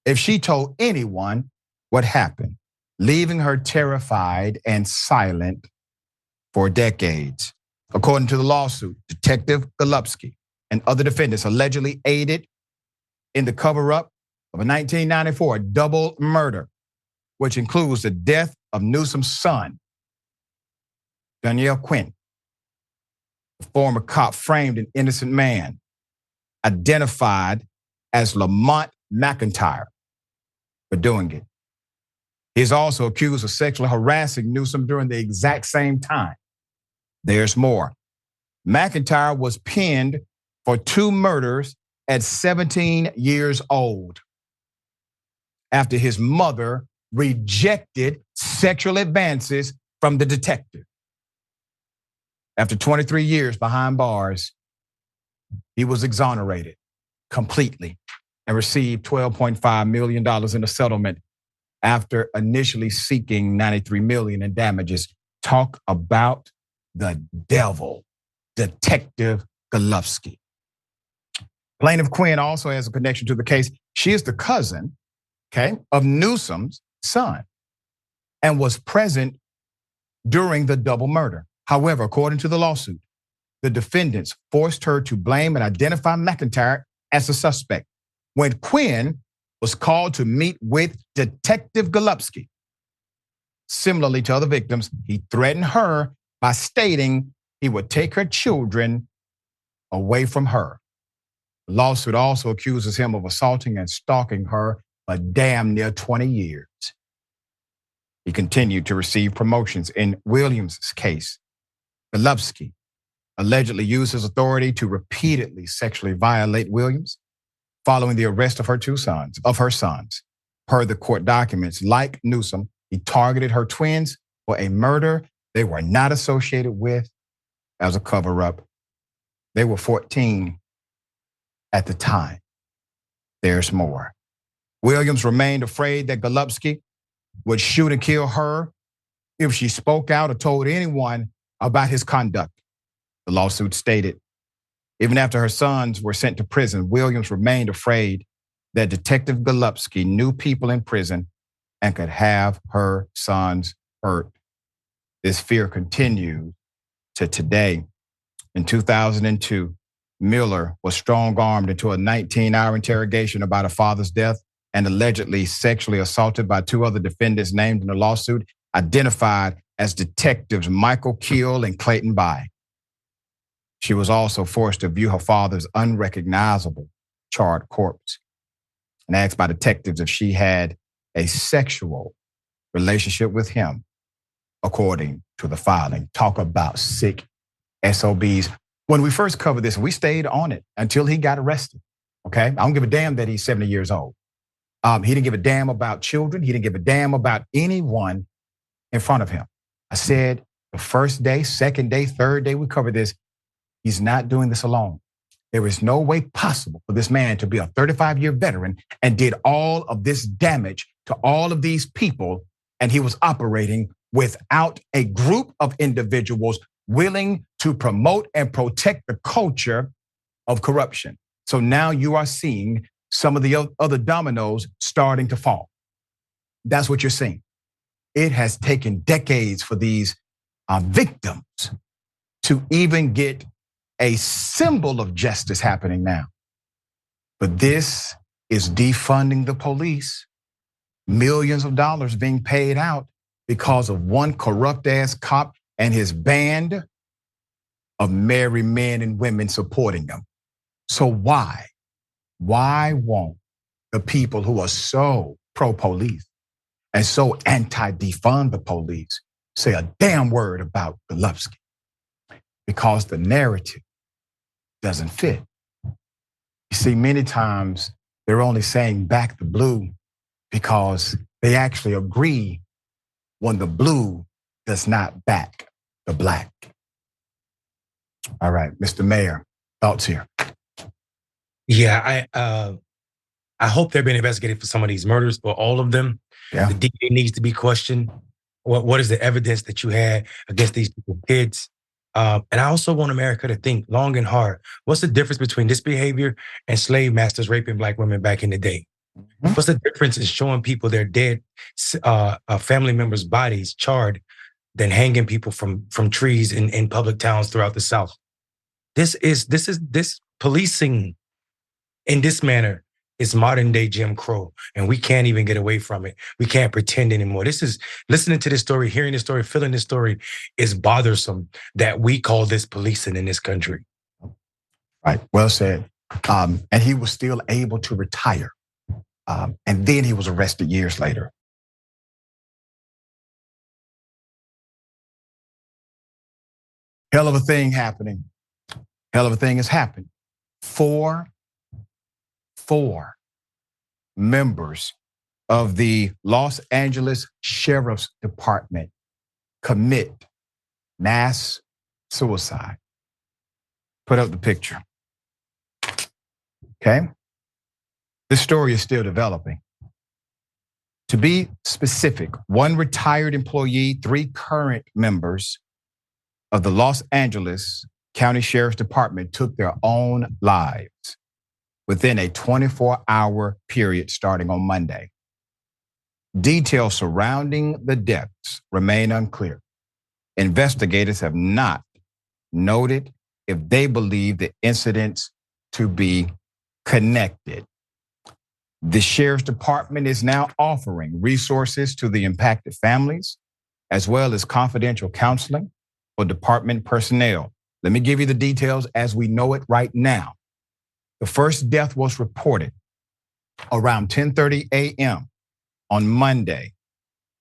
if she told anyone what happened, leaving her terrified and silent for decades. According to the lawsuit, Detective Golubsky and other defendants allegedly aided in the cover-up of a 1994 double murder, which includes the death of Newsom's son, Danielle Quinn. The former cop framed an innocent man, identified as Lamont McIntyre, for doing it. He is also accused of sexually harassing Newsom during the exact same time. There's more. McIntyre was pinned for 2 murders at 17 years old after his mother rejected sexual advances from the detective. After 23 years behind bars, he was exonerated completely and received $12.5 million in a settlement after initially seeking $93 million in damages. Talk about the devil, Detective Golubsky. Plaintiff Quinn also has a connection to the case. She is the cousin, of Newsom's son and was present during the double murder. However, according to the lawsuit, the defendants forced her to blame and identify McIntyre as a suspect. When Quinn was called to meet with Detective Golubsky, similarly to other victims, he threatened her by stating he would take her children away from her. The lawsuit also accuses him of assaulting and stalking her for damn near 20 years. He continued to receive promotions. In Williams' case, Golubsky allegedly used his authority to repeatedly sexually violate Williams following the arrest of her sons. Per the court documents, like Newsom, he targeted her twins for a murder they were not associated with as a cover-up. They were 14 at the time. There's more. Williams remained afraid that Golubsky would shoot and kill her if she spoke out or told anyone about his conduct. The lawsuit stated, even after her sons were sent to prison, Williams remained afraid that Detective Golubsky knew people in prison and could have her sons hurt. This fear continued to today. In 2002, Miller was strong-armed into a 19-hour interrogation about her father's death and allegedly sexually assaulted by 2 other defendants named in the lawsuit, identified as detectives Michael Keel and Clayton Bye. She was also forced to view her father's unrecognizable charred corpse and asked by detectives if she had a sexual relationship with him, according to the filing. Talk about sick SOBs. When we first covered this, we stayed on it until he got arrested, I don't give a damn that he's 70 years old. He didn't give a damn about children. He didn't give a damn about anyone in front of him. I said the first day, second day, third day we covered this, he's not doing this alone. There is no way possible for this man to be a 35-year veteran and did all of this damage to all of these people, and he was operating without a group of individuals willing to promote and protect the culture of corruption. So now you are seeing some of the other dominoes starting to fall. That's what you're seeing. It has taken decades for these victims to even get a symbol of justice happening now. But this is defunding the police. Millions of dollars being paid out because of one corrupt-ass cop and his band of merry men and women supporting them. So why won't the people who are so pro-police and so anti-defund the police say a damn word about Golubsky? Because the narrative doesn't fit. You see, many times they're only saying back the blue because they actually agree when the blue does not back the black. All right, Mr. Mayor, thoughts here? Yeah, I hope they're being investigated for some of these murders, or all of them. Yeah. The DNA needs to be questioned. What is the evidence that you had against these people's kids? And I also want America to think long and hard. What's the difference between this behavior and slave masters raping Black women back in the day? What's the difference in showing people their dead family members' bodies charred than hanging people from trees in public towns throughout the South? This policing in this manner is modern day Jim Crow, and we can't even get away from it. We can't pretend anymore. This is listening to this story, hearing this story, feeling this story is bothersome that we call this policing in this country. Right, well said. And he was still able to retire. And then he was arrested years later. Hell of a thing happening. Hell of a thing has happened. Four members of the Los Angeles Sheriff's Department commit mass suicide. Put up the picture. Okay? This story is still developing. To be specific, one retired employee, 3 current members of the Los Angeles County Sheriff's Department took their own lives within a 24-hour period starting on Monday. Details surrounding the deaths remain unclear. Investigators have not noted if they believe the incidents to be connected. The Sheriff's Department is now offering resources to the impacted families, as well as confidential counseling for department personnel. Let me give you the details as we know it right now. The first death was reported around 10:30 a.m. on Monday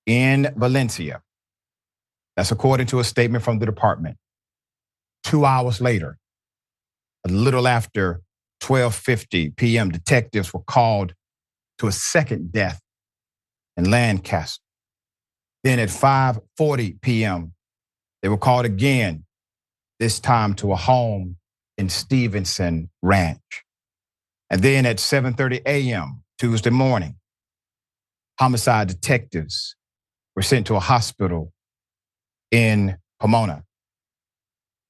in Valencia. That's according to a statement from the department. 2 hours later, a little after 12:50 p.m., detectives were called to a second death in Lancaster. Then at 5:40 p.m., they were called again, this time to a home in Stevenson Ranch. And then at 7:30 a.m. Tuesday morning, homicide detectives were sent to a hospital in Pomona,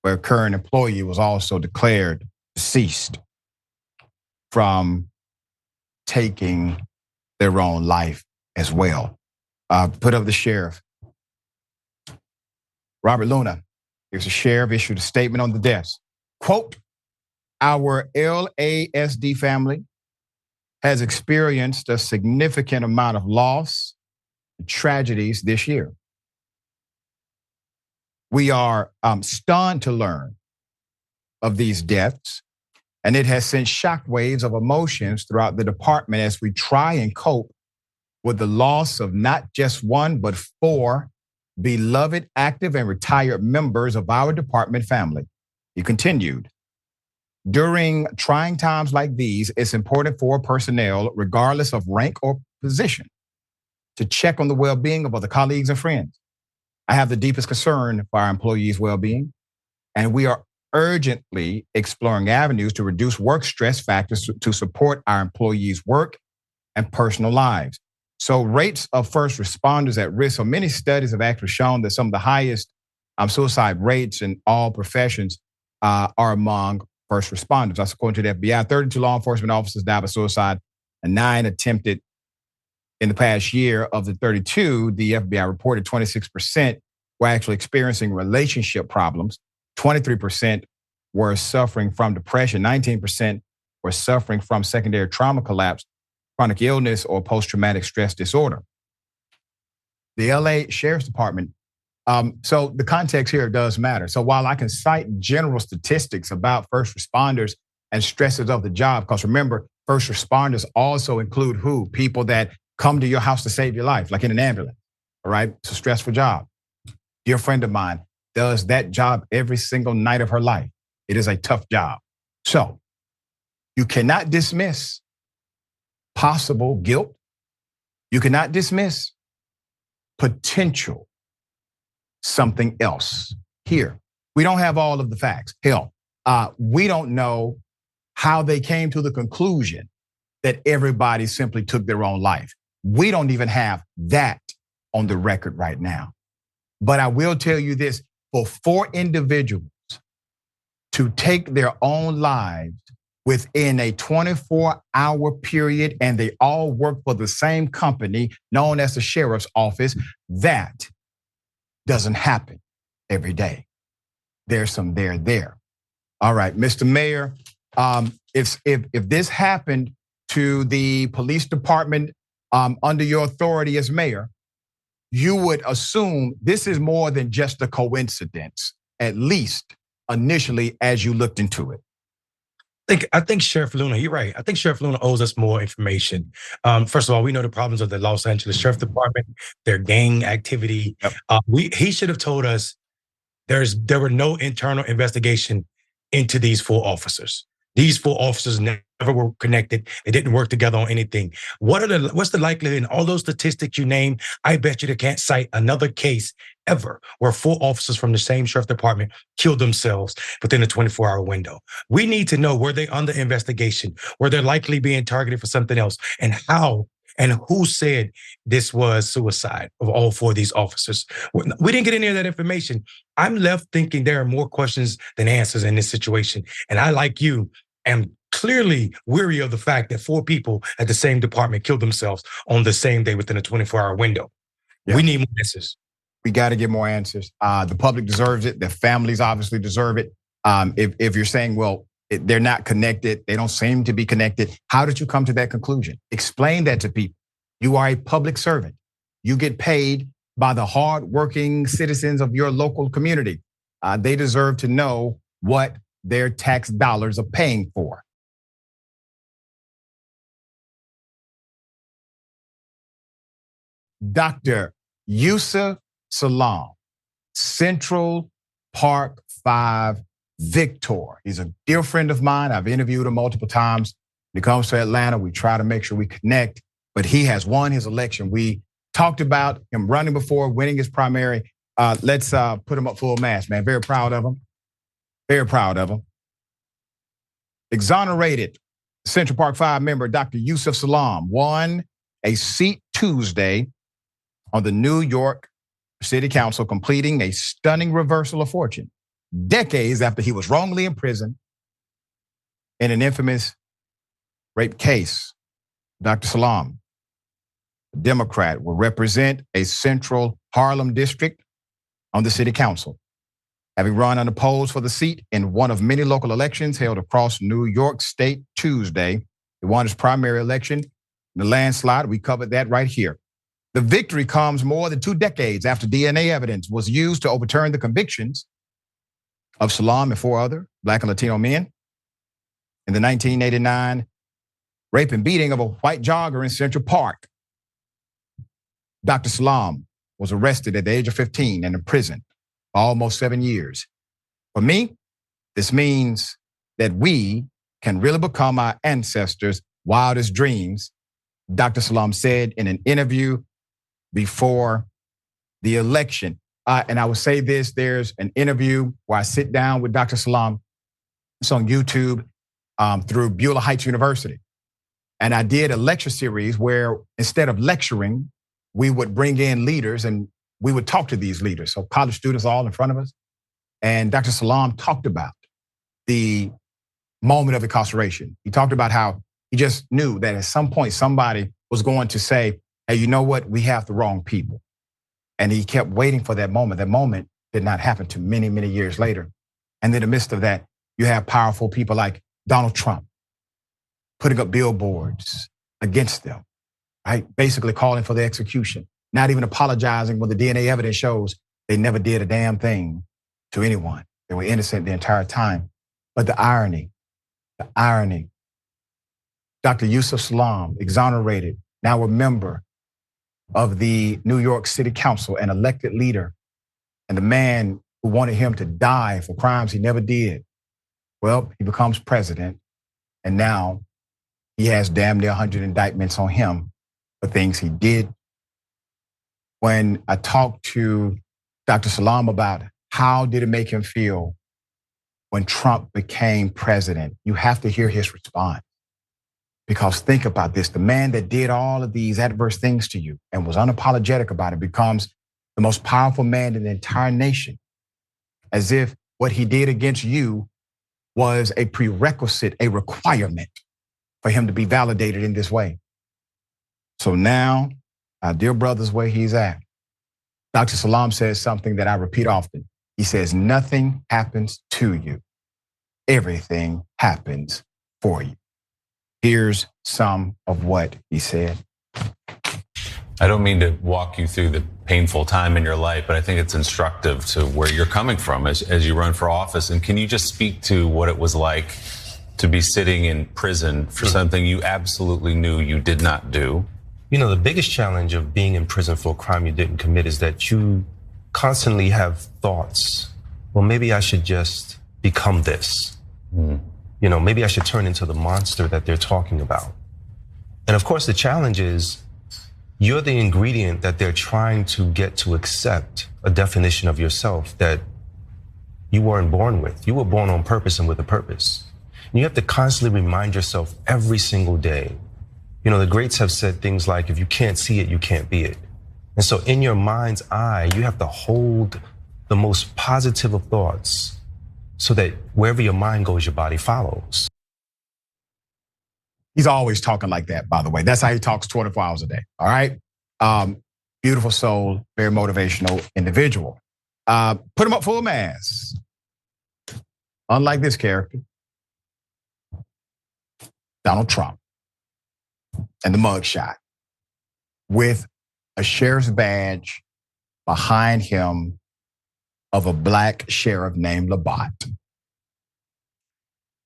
where a current employee was also declared deceased from taking their own life as well. Put up the sheriff. Robert Luna, here's the sheriff, issued a statement on the deaths. Quote, our LASD family has experienced a significant amount of loss and tragedies this year. We are stunned to learn of these deaths, and it has sent shockwaves of emotions throughout the department as we try and cope with the loss of not just one, but 4 beloved, active, and retired members of our department family. He continued, during trying times like these, it's important for personnel, regardless of rank or position, to check on the well-being of other colleagues and friends. I have the deepest concern for our employees' well-being, and we are urgently exploring avenues to reduce work stress factors to support our employees' work and personal lives. So rates of first responders at risk. So many studies have actually shown that some of the highest suicide rates in all professions are among first responders. That's according to the FBI. 32 law enforcement officers died by suicide and 9 attempted in the past year. Of the 32, the FBI reported 26% were actually experiencing relationship problems. 23% were suffering from depression. 19% were suffering from secondary trauma collapse, chronic illness, or post-traumatic stress disorder. The LA Sheriff's Department, so the context here does matter. So while I can cite general statistics about first responders and stresses of the job, because remember, first responders also include who? People that come to your house to save your life, like in an ambulance, all right? It's a stressful job. Dear friend of mine does that job every single night of her life. It is a tough job. So you cannot dismiss possible guilt. You cannot dismiss potential something else here. We don't have all of the facts. Hell, we don't know how they came to the conclusion that everybody simply took their own life. We don't even have that on the record right now. But I will tell you this, for 4 individuals to take their own lives within a 24-hour period, and they all work for the same company known as the sheriff's office, that doesn't happen every day. There's some there. All right, Mr. Mayor, if this happened to the police department under your authority as mayor, you would assume this is more than just a coincidence, at least initially as you looked into it. I think Sheriff Luna, you're right. I think Sheriff Luna owes us more information. First of all, we know the problems of the Los Angeles Sheriff Department, their gang activity. Yep. He should have told us there were no internal investigation into these 4 officers. These 4 officers never were connected. They didn't work together on anything. What's the likelihood in all those statistics you name? I bet you they can't cite another case ever where 4 officers from the same sheriff department killed themselves within a 24-hour window. We need to know, were they under investigation? Were they likely being targeted for something else? And how and who said this was suicide of all 4 of these officers? We didn't get any of that information. I'm left thinking there are more questions than answers in this situation. And I, like you, am clearly weary of the fact that 4 people at the same department killed themselves on the same day within a 24-hour window. Yeah. We need more answers. We got to get more answers. The public deserves it. Their families obviously deserve it. If you're saying, well, they're not connected, they don't seem to be connected, how did you come to that conclusion? Explain that to people. You are a public servant. You get paid by the hardworking citizens of your local community. They deserve to know what their tax dollars are paying for. Dr. Yusef Salaam, Central Park 5 Victor. He's a dear friend of mine. I've interviewed him multiple times. When he comes to Atlanta, we try to make sure we connect, but he has won his election. We talked about him running before, winning his primary. Let's put him up full mast, man. Very proud of him. Very proud of him. Exonerated Central Park 5 member Dr. Yusef Salaam won a seat Tuesday on the New York City Council, completing a stunning reversal of fortune decades after he was wrongly imprisoned in an infamous rape case. Dr. Salaam, a Democrat, will represent a central Harlem district on the city council. Having run unopposed for the seat in one of many local elections held across New York State Tuesday, he won his primary election in the landslide. We covered that right here. The victory comes more than 2 decades after DNA evidence was used to overturn the convictions of Salaam and 4 other Black and Latino men in the 1989 rape and beating of a white jogger in Central Park. Dr. Salaam was arrested at the age of 15 and imprisoned for almost 7 years. For me, this means that we can really become our ancestors' wildest dreams, Dr. Salaam said in an interview before the election. And I will say this, there's an interview where I sit down with Dr. Salaam. It's on YouTube through Beulah Heights University. And I did a lecture series where instead of lecturing, we would bring in leaders and we would talk to these leaders. So college students all in front of us. And Dr. Salaam talked about the moment of incarceration. He talked about how he just knew that at some point somebody was going to say, hey, you know what? We have the wrong people. And he kept waiting for that moment. That moment did not happen to many, many years later. And in the midst of that, you have powerful people like Donald Trump putting up billboards against them, right? Basically calling for the execution, not even apologizing when the DNA evidence shows they never did a damn thing to anyone. They were innocent the entire time. But the irony, Dr. Yusef Salaam, exonerated, now a member of the New York City Council, an elected leader, and the man who wanted him to die for crimes he never did. Well, he becomes president, and now he has damn near 100 indictments on him for things he did. When I talked to Dr. Salaam about how did it make him feel when Trump became president, you have to hear his response. Because think about this, the man that did all of these adverse things to you and was unapologetic about it becomes the most powerful man in the entire nation, as if what he did against you was a prerequisite, a requirement for him to be validated in this way. So now, our dear brother's where he's at. Dr. Salaam says something that I repeat often. He says, nothing happens to you. Everything happens for you. Here's some of what he said. I don't mean to walk you through the painful time in your life, but I think it's instructive to where you're coming from as you run for office. And can you just speak to what it was like to be sitting in prison for something you absolutely knew you did not do? You know, the biggest challenge of being in prison for a crime you didn't commit is that you constantly have thoughts. Well, maybe I should just become this. You know, maybe I should turn into the monster that they're talking about. And of course, the challenge is you're the ingredient that they're trying to get to accept a definition of yourself that you weren't born with. You were born on purpose and with a purpose. And you have to constantly remind yourself every single day. You know, the greats have said things like, if you can't see it, you can't be it. And so in your mind's eye, you have to hold the most positive of thoughts so that wherever your mind goes, your body follows. He's always talking like that, by the way. That's how he talks 24 hours a day, all right? Beautiful soul, very motivational individual. Put him up full mass. Unlike this character, Donald Trump, and the mugshot with a sheriff's badge behind him of a black sheriff named Labat.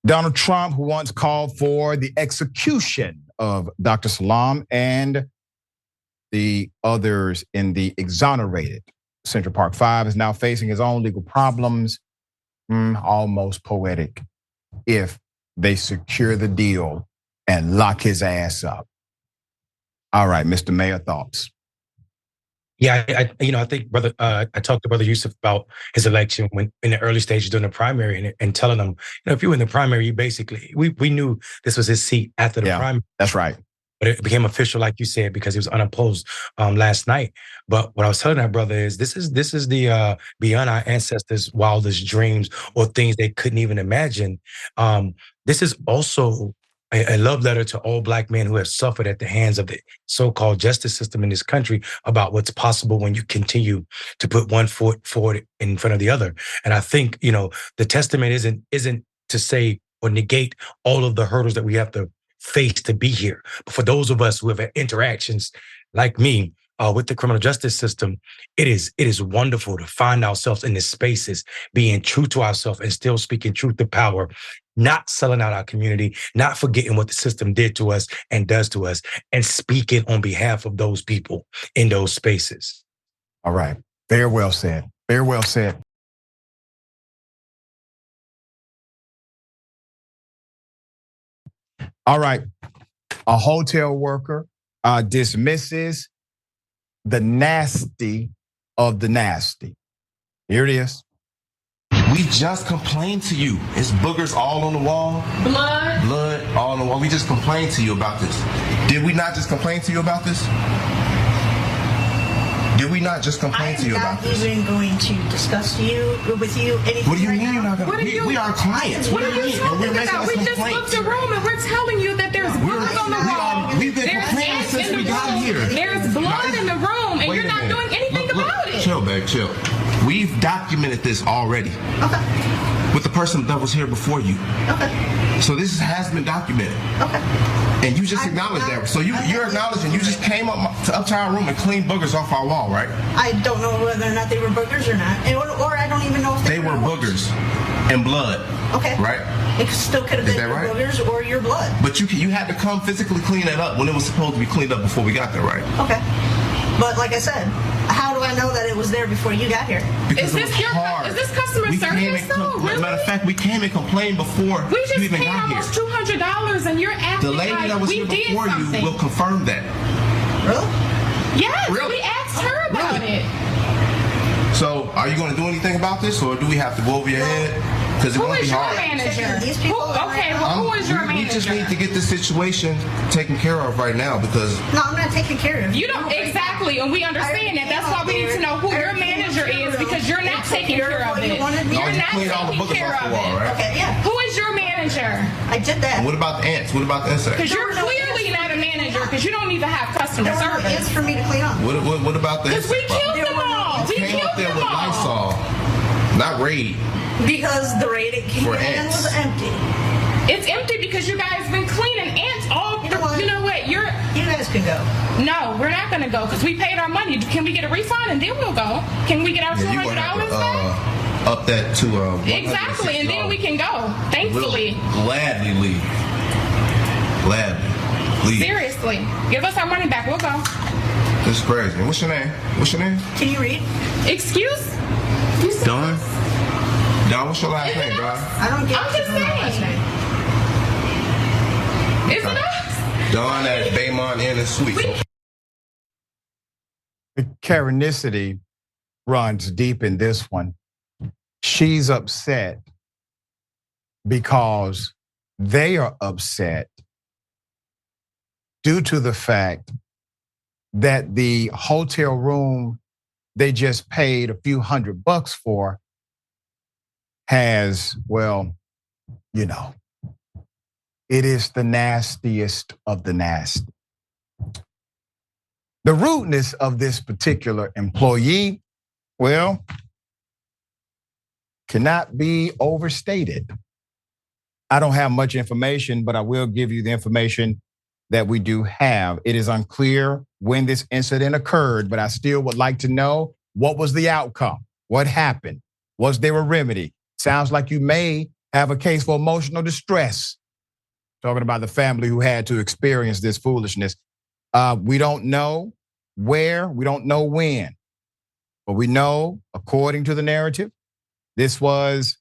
Donald Trump, who once called for the execution of Dr. Salaam and the others in the exonerated Central Park Five, is now facing his own legal problems. Almost poetic if they secure the deal and lock his ass up. All right, Mr. Mayor, thoughts? Yeah, I think, brother, I talked to Brother Yusef about his election when in the early stages during the primary and telling him, if you were in the primary, you basically, we knew this was his seat after the primary. That's right. But it became official, like you said, because he was unopposed last night. But what I was telling that brother is this is the beyond our ancestors' wildest dreams or things they couldn't even imagine. This is also a love letter to all black men who have suffered at the hands of the so-called justice system in this country about what's possible when you continue to put one foot forward in front of the other. And I think, the testament isn't to say or negate all of the hurdles that we have to face to be here. But for those of us who have had interactions like me with the criminal justice system, it is wonderful to find ourselves in these spaces, being true to ourselves and still speaking truth to power, not selling out our community, not forgetting what the system did to us and does to us, and speaking on behalf of those people in those spaces. All right. Very well said. Very well said. All right. A hotel worker dismisses the nasty of the nasty. Here it is. We just complained to you. It's boogers all on the wall. Blood all on the wall. We just complained to you about this. Did we not just complain to you about this? Did we not just complain to you about this? I'm not even going to discuss with you anything. What do you right mean you're not going to? We are clients. What are you talking about? We just booked a room and we're telling you that there's blood on the wall. We've been complaining since we got here. There's blood in the room and you're not doing anything about it. Chill, babe, chill. We've documented this already. Okay. With the person that was here before you. Okay. So this has been documented. Okay. And you just acknowledged that. So you're acknowledging you just came up to our room and cleaned boogers off our wall, right? I don't know whether or not they were boogers or not. Or I don't even know if they were boogers and blood. Okay. Right? It still could have been your boogers or your blood. But you had to come physically clean that up when it was supposed to be cleaned up before we got there, right? Okay. But like I said, how do I know that it was there before you got here? Because is this customer service though? Really? Matter of fact, we came and complained before we just you even paid got almost here. $200 and you're acting the lady like that was we here did before something. you will confirm that. Really? Yes, really? We asked her about it. So, are you going to do anything about this, or do we have to go over your head? Because it Who won't be is your hard. manager? Okay, well, who is your We just manager? need to get this situation taken care of right now because No, I'm not taking care of You don't exactly, and we understand that. That's why we need to know who your manager is because you're not taking care of it. You're not cleaned all the taking boogers care off of the wall, it. right? Okay, yeah. Who is your manager? I did that. And what about the ants? What about the insects? Because you're clearly not a manager because you don't even have customer There were ants service. for me to clean up. What about the Because we insect problem? killed them all. We Came killed up there them with all. Lysol, not Raid. Because the raid it came For in ants. was empty. It's empty because you guys been cleaning ants all. You know what? You know what? You guys can go. No, we're not gonna go because we paid our money. Can we get a refund and then we'll go? Can we get our Yeah, you $200 gonna have back? to up that to Exactly, and then we can go. We'll Thankfully. gladly leave. Gladly leave. Seriously, give us our money back. We'll go. This is crazy. What's your name? What's your name? Can you read? Excuse? Don. Don, what's your last name, Don? I don't get I'm just saying. Is it us? Don at Baymont Inn and Suites. The Karenicity runs deep in this one. She's upset because they are upset due to the fact that the hotel room they just paid a few $100 for has, well, you know, it is the nastiest of the nasty. The rudeness of this particular employee, well, cannot be overstated. I don't have much information, but I will give you the information that we do have. It is unclear when this incident occurred, but I still would like to know what was the outcome? What happened? Was there a remedy? Sounds like you may have a case for emotional distress. Talking about the family who had to experience this foolishness. We don't know where, we don't know when, but we know, according to the narrative, this was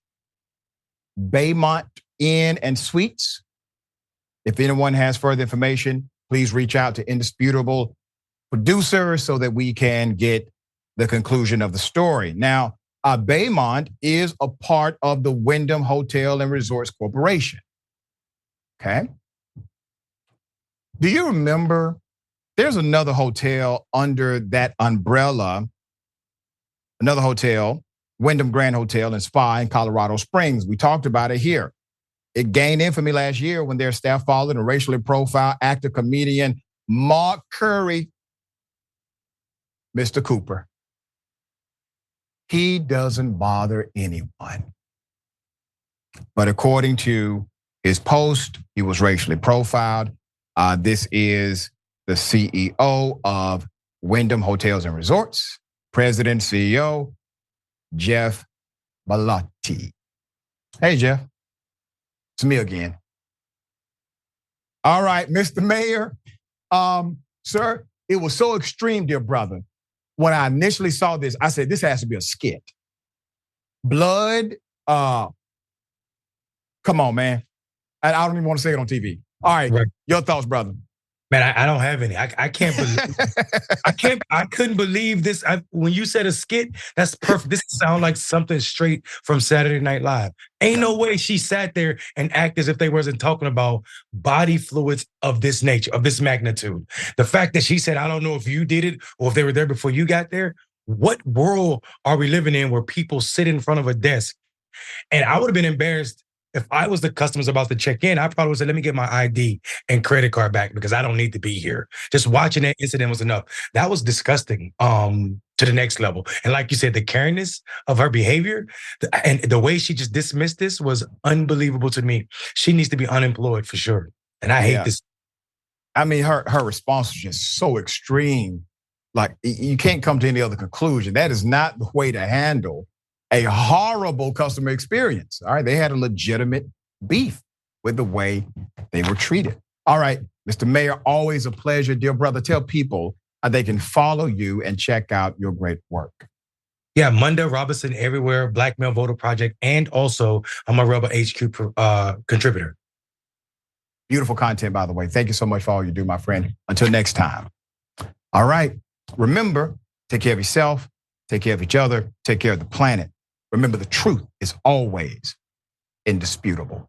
Baymont Inn and Suites. If anyone has further information, please reach out to Indisputable Producers so that we can get the conclusion of the story. Now, Baymont is a part of the Wyndham Hotel and Resorts Corporation. Okay. Do you remember there's another hotel under that umbrella, another hotel, Wyndham Grand Hotel and Spa in Colorado Springs. We talked about it here. It gained infamy last year when their staff followed a racially profiled actor comedian, Mark Curry, Mr. Cooper. He doesn't bother anyone. But according to his post, he was racially profiled. This is the CEO of Wyndham Hotels and Resorts, President CEO, Jeff Bellotti. Hey, Jeff. It's me again. All right, Mr. Mayor. Sir, it was so extreme, dear brother. When I initially saw this, I said, this has to be a skit. Blood, come on, man. I don't even want to say it on TV. All right, your thoughts, brother. Man, I don't have any. I can't believe. I couldn't believe this. When you said a skit, that's perfect. This sounds like something straight from Saturday Night Live. Ain't no way she sat there and acted as if they wasn't talking about body fluids of this nature, of this magnitude. The fact that she said, I don't know if you did it or if they were there before you got there. What world are we living in where people sit in front of a desk? And I would have been embarrassed. If I was the customers about to check in, I probably would say, let me get my ID and credit card back because I don't need to be here. Just watching that incident was enough. That was disgusting to the next level. And like you said, the careness of her behavior and the way she just dismissed this was unbelievable to me. She needs to be unemployed for sure. And I hate this. I mean, her response was just so extreme. Like, you can't come to any other conclusion. That is not the way to handle a horrible customer experience. All right, they had a legitimate beef with the way they were treated. All right, Mr. Mayor, always a pleasure. Dear brother, tell people how they can follow you and check out your great work. Yeah, Mondale Robinson everywhere, Black Male Voter Project, and also I'm a Rebel HQ contributor. Beautiful content, by the way. Thank you so much for all you do, my friend. Until next time. All right, remember, take care of yourself, take care of each other, take care of the planet. Remember, the truth is always indisputable.